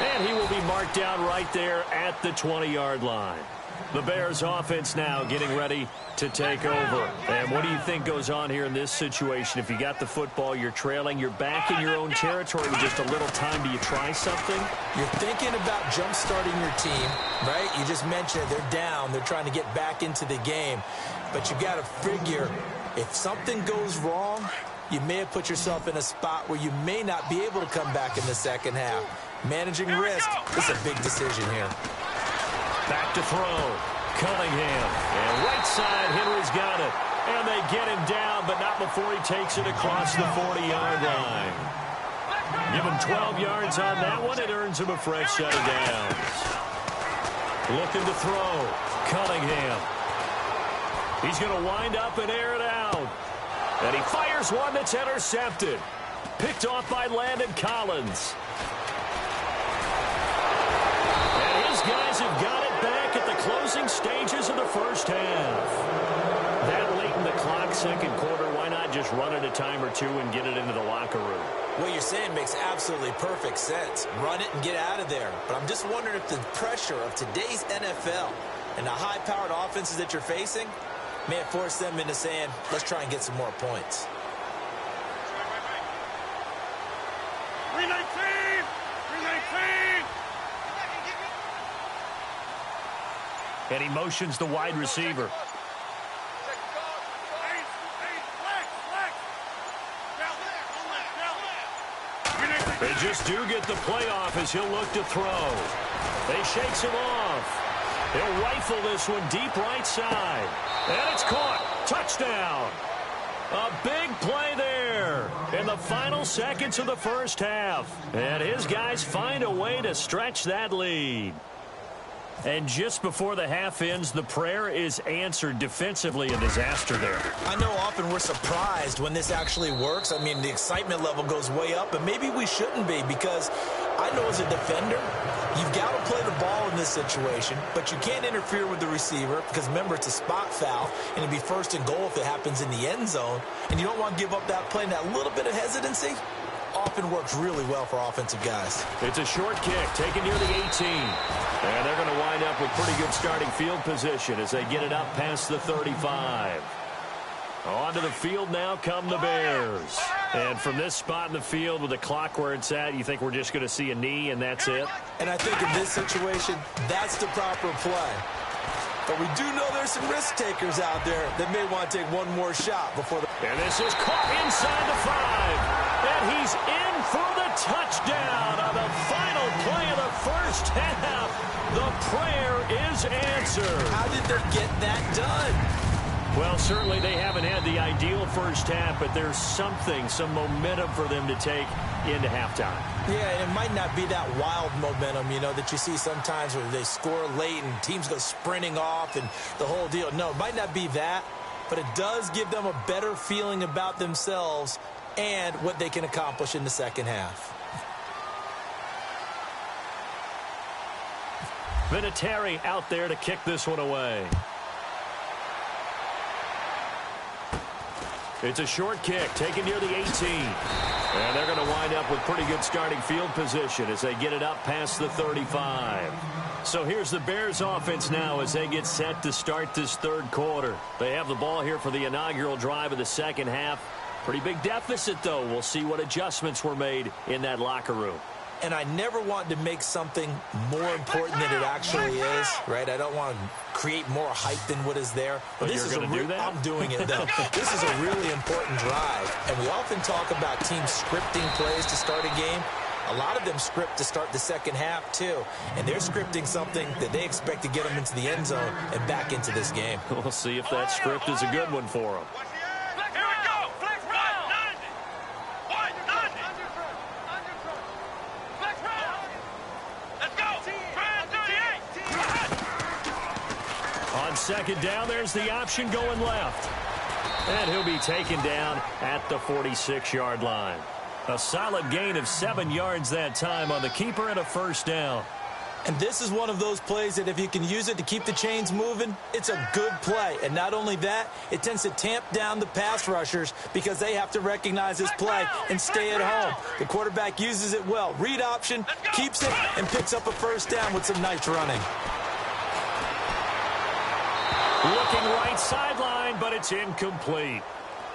And he will be marked down right there at the 20-yard line. The Bears offense now getting ready to take over. And what do you think goes on here in this situation? If you got the football, you're trailing, you're back in your own territory with just a little time. Do you try something? You're thinking about jump-starting your team, right? You just mentioned it. They're down. They're trying to get back into the game. But you got to figure, if something goes wrong, you may have put yourself in a spot where you may not be able to come back in the second half. Managing risk is a big decision here. Back to throw. Cunningham. And right side, Henry's got it. And they get him down, but not before he takes it across the 40-yard line. Give him 12 yards on that one. It earns him a fresh set of downs. Looking to throw. Cunningham. He's going to wind up and air it out. And he fires one that's intercepted. Picked off by Landon Collins. And his guys have got it back at the closing stages of the first half. That late in the clock, second quarter, why not just run it a time or two and get it into the locker room? What you're saying makes absolutely perfect sense. Run it and get out of there. But I'm just wondering if the pressure of today's NFL and the high-powered offenses that you're facing may have forced them into saying, let's try and get some more points. 319! 319! And he motions the wide receiver. They just do get the playoff as he'll look to throw. They shakes him off. He'll rifle this one deep right side. And it's caught. Touchdown. A big play there in the final seconds of the first half. And his guys find a way to stretch that lead. And just before the half ends, the prayer is answered. Defensively, a disaster there. I know often we're surprised when this actually works. I mean, the excitement level goes way up, but maybe we shouldn't be, because I know as a defender, you've got to play the ball in this situation, but you can't interfere with the receiver because, remember, it's a spot foul, and it'd be first and goal if it happens in the end zone, and you don't want to give up that play, and that little bit of hesitancy often works really well for offensive guys. It's a short kick taken near the 18. And they're going to wind up with pretty good starting field position as they get it up past the 35. Onto the field now come the Bears. And from this spot in the field with the clock where it's at, you think we're just going to see a knee and that's it? And I think in this situation, that's the proper play. But we do know there's some risk takers out there that may want to take one more shot before the... And this is caught inside the 5. And he's in for the touchdown on the final play of the first half. The prayer is answered. How did they get that done? Well, certainly they haven't had the ideal first half, but there's something, some momentum for them to take into halftime. Yeah, and it might not be that wild momentum, you know, that you see sometimes where they score late and teams go sprinting off and the whole deal. No, it might not be that, but it does give them a better feeling about themselves and what they can accomplish in the second half. Vinatieri out there to kick this one away. It's a short kick taken near the 18. And they're going to wind up with pretty good starting field position as they get it up past the 35. So here's the Bears offense now as they get set to start this third quarter. They have the ball here for the inaugural drive of the second half. Pretty big deficit, though. We'll see what adjustments were made in that locker room. And I never want to make something more important than it actually is, right? I don't want to create more hype than what is there. But this is going to do that? I'm doing it, though. This is a really important drive. And we often talk about teams scripting plays to start a game. A lot of them script to start the second half, too. And they're scripting something that they expect to get them into the end zone and back into this game. We'll see if that script is a good one for them. Here we go. Flex round. 90. Flex round. Let's go. Try 38. On second down, there's the option going left. And he'll be taken down at the 46-yard line. A solid gain of 7 yards that time on the keeper and a first down. And this is one of those plays that if you can use it to keep the chains moving, it's a good play. And not only that, it tends to tamp down the pass rushers because they have to recognize this play and stay at home. The quarterback uses it well. Read option, keeps it, and picks up a first down with some nice running. Looking right sideline, but it's incomplete.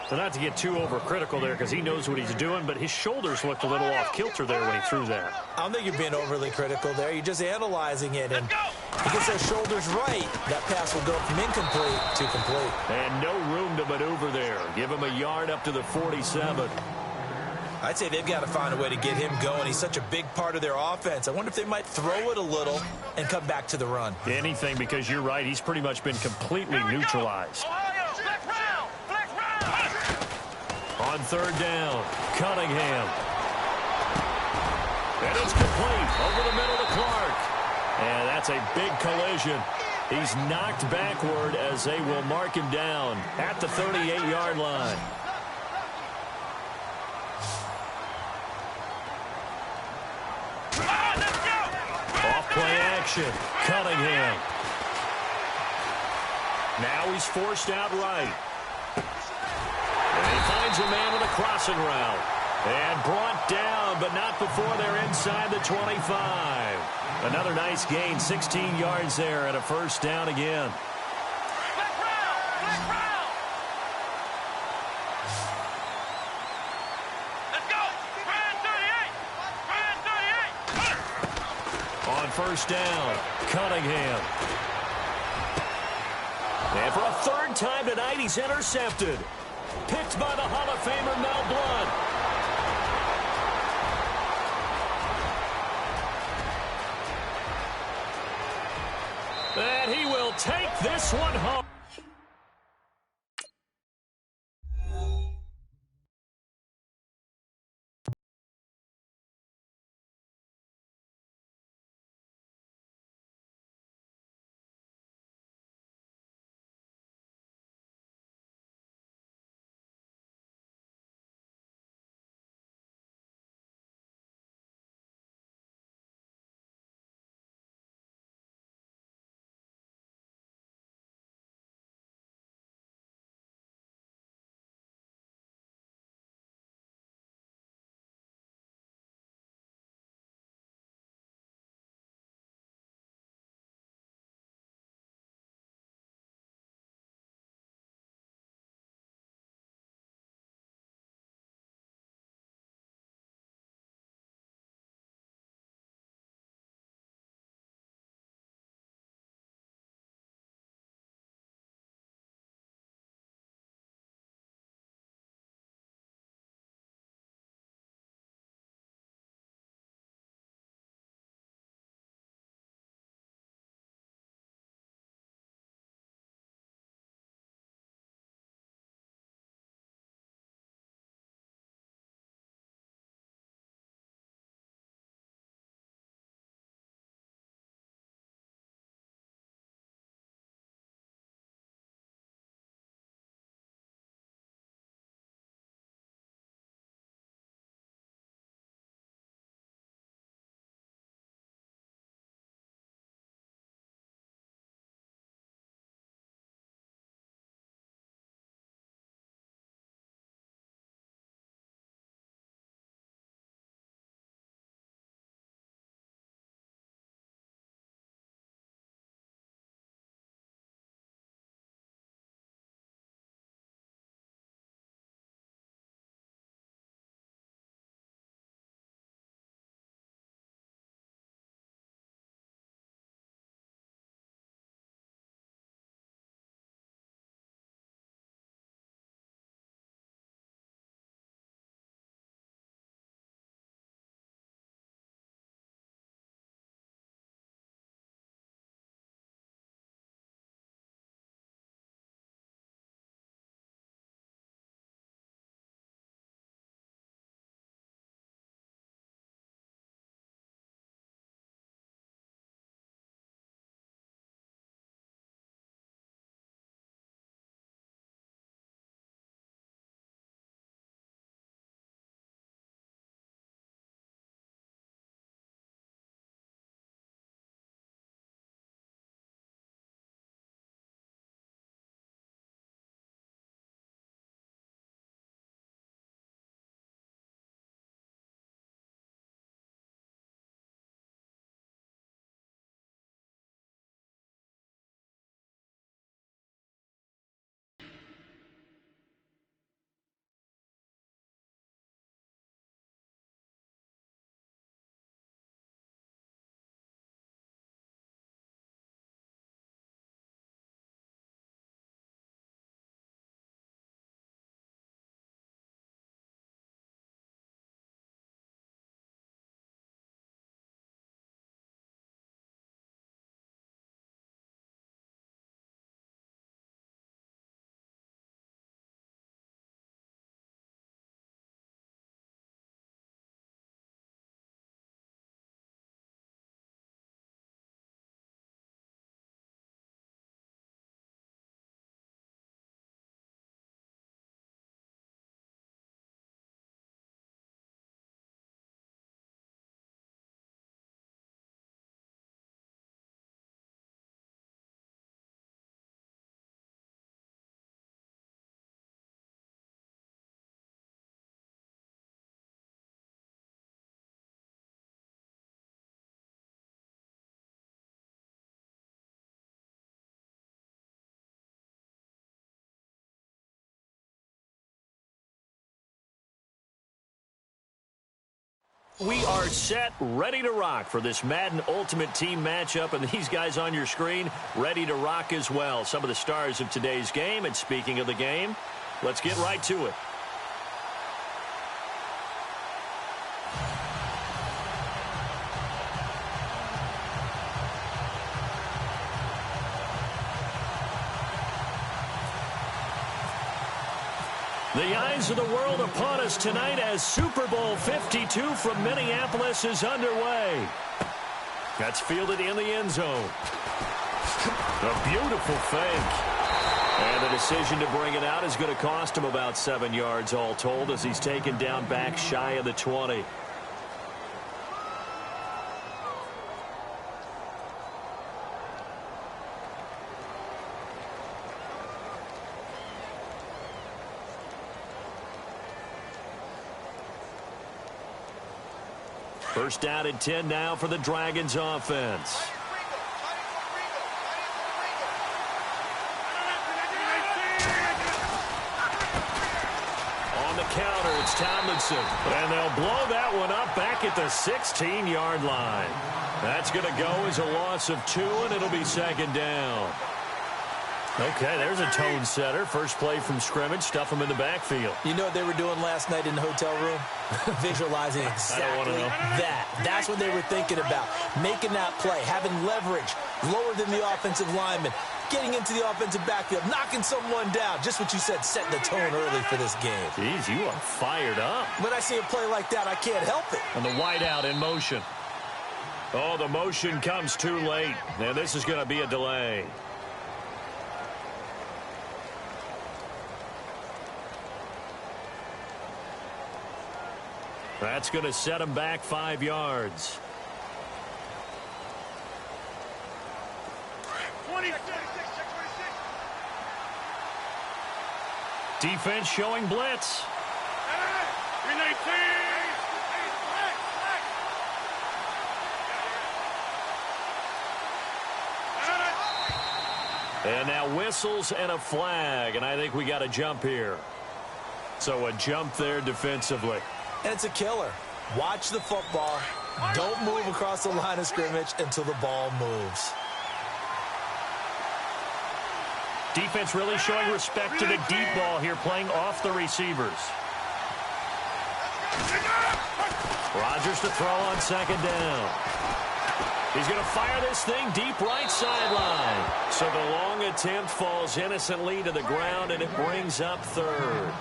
So not to get too overcritical there because he knows what he's doing, but his shoulders looked a little off kilter there when he threw that. I don't think you're being overly critical there. You're just analyzing it, and if he gets those shoulders right, that pass will go from incomplete to complete. And no room to maneuver there. Give him a yard up to the 47. I'd say they've got to find a way to get him going. He's such a big part of their offense. I wonder if they might throw it a little and come back to the run. Anything, because you're right. He's pretty much been completely neutralized. On third down, Cunningham. And it's complete over the middle to Clark. And that's a big collision. He's knocked backward as they will mark him down at the 38-yard line. Off-play action. Cunningham. Now he's forced out right. And he finds a man on a crossing route. And brought down, but not before they're inside the 25. Another nice gain, 16 yards there, and a first down again. Let's go. Try 38. On first down, Cunningham. And for a third time tonight, he's intercepted. Picked by the Hall of Famer Mel Blount. And he will take this one home. We are set, ready to rock for this Madden Ultimate Team matchup, and these guys on your screen ready to rock as well. Some of the stars of today's game, and speaking of the game, let's get right to it. The eyes of the world upon us tonight as Super Bowl 52 from Minneapolis is underway. That's fielded in the end zone. A beautiful fake. And the decision to bring it out is going to cost him about 7 yards all told as he's taken down back shy of the 20. First down and 10 now for the Dragons offense. On the counter, it's Tomlinson. And they'll blow that one up back at the 16-yard line. That's going to go as a loss of 2, and it'll be second down. Okay, there's a tone setter. First play from scrimmage, stuff them in the backfield. You know what they were doing last night in the hotel room? Visualizing exactly that. That's what they were thinking about. Making that play, having leverage, lower than the offensive lineman, getting into the offensive backfield, knocking someone down. Just what you said, setting the tone early for this game. Jeez, you are fired up. When I see a play like that, I can't help it. And the wideout in motion. Oh, the motion comes too late. And this is going to be a delay. That's going to set him back 5 yards. 26. Defense showing blitz. And now whistles and a flag, and I think we got a jump here. So a jump there defensively. And it's a killer. Watch the football. Don't move across the line of scrimmage until the ball moves. Defense really showing respect to the deep ball here, playing off the receivers. Rodgers to throw on second down. He's going to fire this thing deep right sideline. So the long attempt falls innocently to the ground, and it brings up third.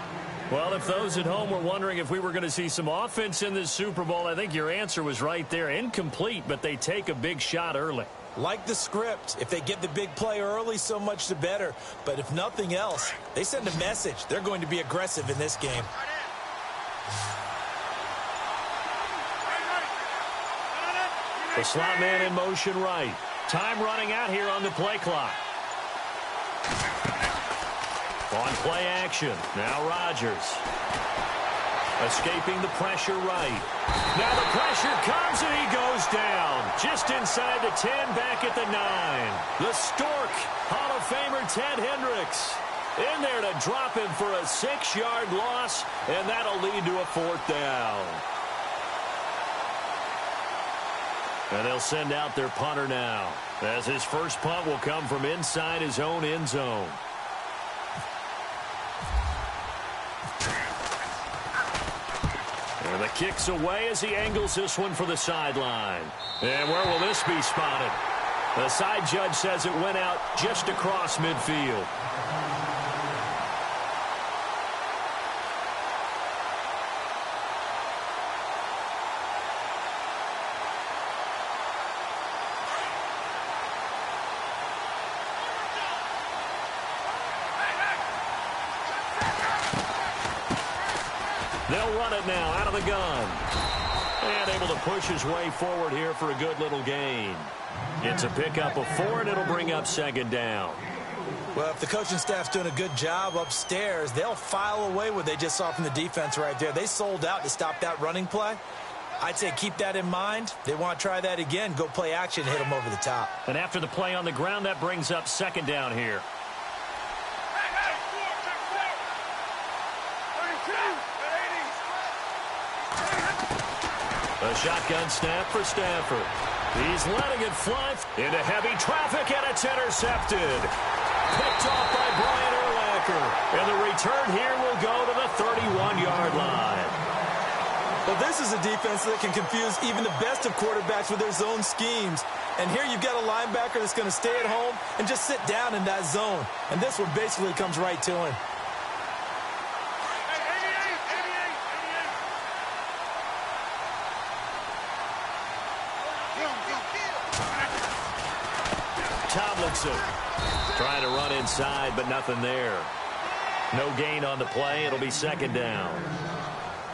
Well, if those at home were wondering if we were going to see some offense in this Super Bowl, I think your answer was right there. Incomplete, but they take a big shot early. Like the script, if they get the big play early, so much the better. But if nothing else, they send a message. They're going to be aggressive in this game. The slot man in motion right. Time running out here on the play clock. On play action. Now Rodgers. Escaping the pressure right. Now the pressure comes and he goes down. Just inside the 10, back at the 9. The Stork, Hall of Famer Ted Hendricks. In there to drop him for a 6-yard loss, and that'll lead to a 4th down. And they'll send out their punter now, as his first punt will come from inside his own end zone. And the kick's away as he angles this one for the sideline. And where will this be spotted? The side judge says it went out just across midfield. They'll run it now out of the gun. And able to push his way forward here for a good little gain. It's a pickup of 4, and it'll bring up second down. Well, if the coaching staff's doing a good job upstairs, they'll file away what they just saw from the defense right there. They sold out to stop that running play. I'd say keep that in mind. They want to try that again. Go play action, hit them over the top. And after the play on the ground, that brings up second down here. A A shotgun snap for Stafford. He's letting it fly into heavy traffic, and it's intercepted. Picked off by Brian Urlacher. And the return here will go to the 31-yard line. Well, this is a defense that can confuse even the best of quarterbacks with their zone schemes. And here you've got a linebacker that's going to stay at home and just sit down in that zone. And this one basically comes right to him. Tomlinson trying to run inside, but nothing there. No gain on the play. It'll be second down.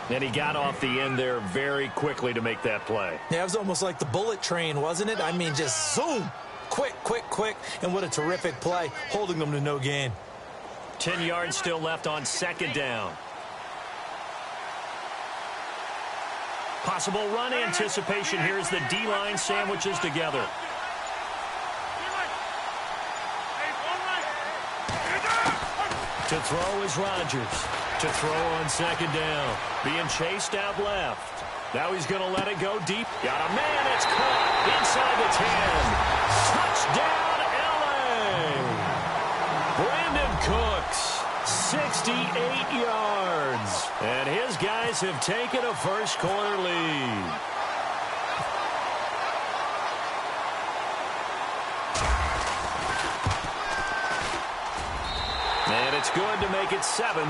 And he got off the end there very quickly to make that play. Yeah, it was almost like the bullet train, wasn't it? I mean, just zoom. Quick, quick, quick. And what a terrific play, holding them to no gain. 10 yards still left on second down. Possible run anticipation here as the D-line sandwiches together. To throw is Rodgers. To throw on second down. Being chased out left. Now he's going to let it go deep. Got a man. It's caught inside the 10. Touchdown, LA. Brandon Cooks, 68 yards. And his guys have taken a first-quarter lead. And it's good to make it 7-0.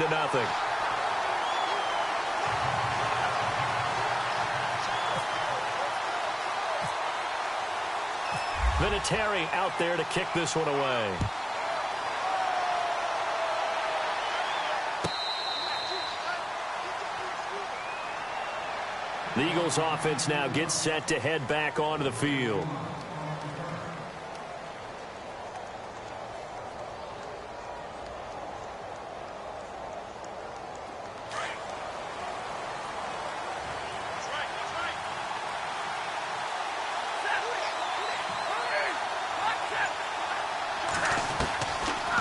Vinatieri out there to kick this one away. The Eagles offense now gets set to head back onto the field.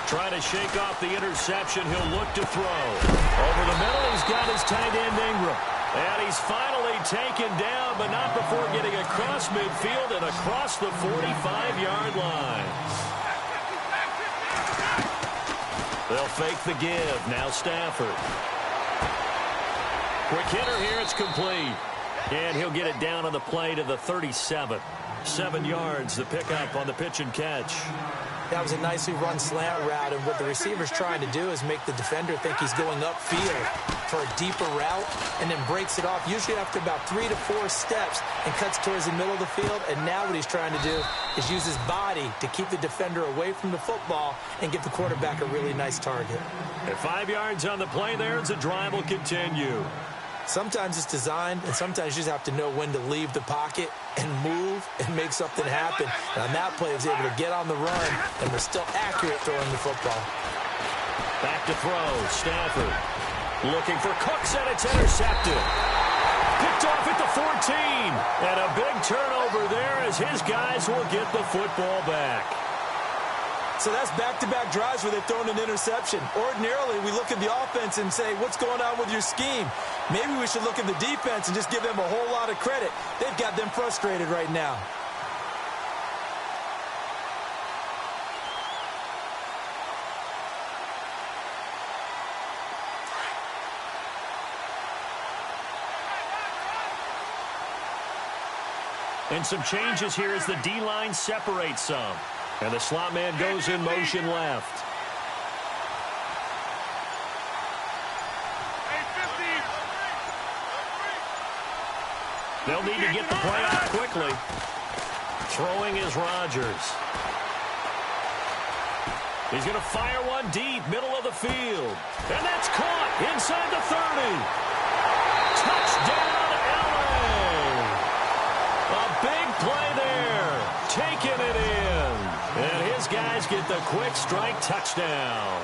Trying to shake off the interception. He'll look to throw. Over the middle, he's got his tight end Ingram. And he's finally taken down, but not before getting across midfield and across the 45-yard line. They'll fake the give. Now Stafford. Quick hitter here. It's complete. And he'll get it down on the play to the 37. 7 yards, the pickup on the pitch and catch. That was a nicely run slant route, and what the receiver's trying to do is make the defender think he's going upfield for a deeper route and then breaks it off, usually after about 3 to 4 steps, and cuts towards the middle of the field. And now what he's trying to do is use his body to keep the defender away from the football and give the quarterback a really nice target. At 5 yards on the play there, the drive will continue. Sometimes it's designed, and sometimes you just have to know when to leave the pocket and move and make something happen. And on that play, he was able to get on the run, and was still accurate throwing the football. Back to throw. Stafford looking for Cooks, and it's intercepted. Picked off at the 14. And a big turnover there as his guys will get the football back. So that's back-to-back drives where they've thrown an interception. Ordinarily, we look at the offense and say, what's going on with your scheme? Maybe we should look at the defense and just give them a whole lot of credit. They've got them frustrated right now. And some changes here as the D-line separates some. And the slot man goes in motion left. They'll need to get the play out quickly. Throwing is Rodgers. He's going to fire one deep, middle of the field. And that's caught inside the 30. Touchdown, LA. A big play there. Taking it in. And his guys get the quick strike touchdown.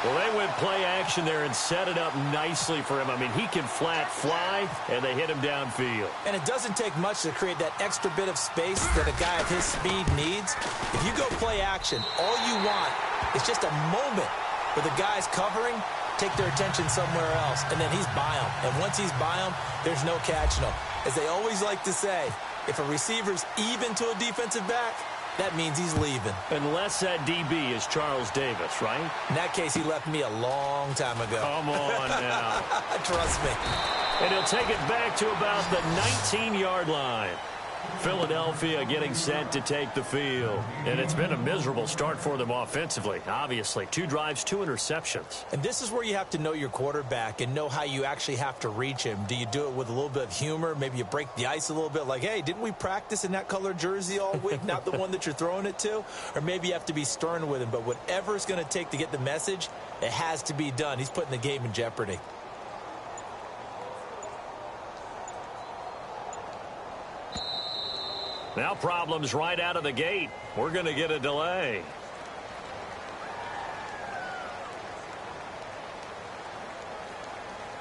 Well, they went play action there and set it up nicely for him. I mean, he can flat fly, and they hit him downfield. And it doesn't take much to create that extra bit of space that a guy of his speed needs. If you go play action, all you want is just a moment where the guy's covering, take their attention somewhere else, and then he's by him. And once he's by him, there's no catching him. As they always like to say, if a receiver's even to a defensive back, that means he's leaving. Unless that DB is Charles Davis, right? In that case, he left me a long time ago. Come on now. Trust me. And he'll take it back to about the 19-yard line. Philadelphia getting set to take the field. And it's been a miserable start for them offensively, obviously. 2 drives, 2 interceptions. And this is where you have to know your quarterback and know how you actually have to reach him. Do you do it with a little bit of humor? Maybe you break the ice a little bit like, hey, didn't we practice in that color jersey all week? Not the one that you're throwing it to? Or maybe you have to be stern with him. But whatever it's going to take to get the message, it has to be done. He's putting the game in jeopardy. Now problems right out of the gate. We're going to get a delay.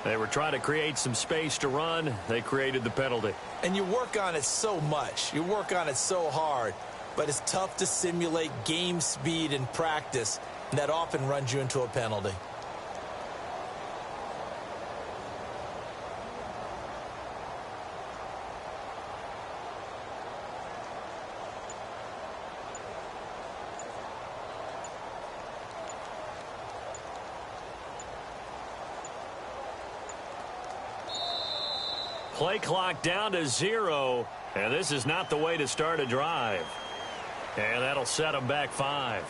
They were trying to create some space to run. They created the penalty. And you work on it so much. You work on it so hard. But it's tough to simulate game speed in practice. And that often runs you into a penalty. Play clock down to 0, and this is not the way to start a drive. And that'll set them back 5.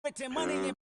Putting money in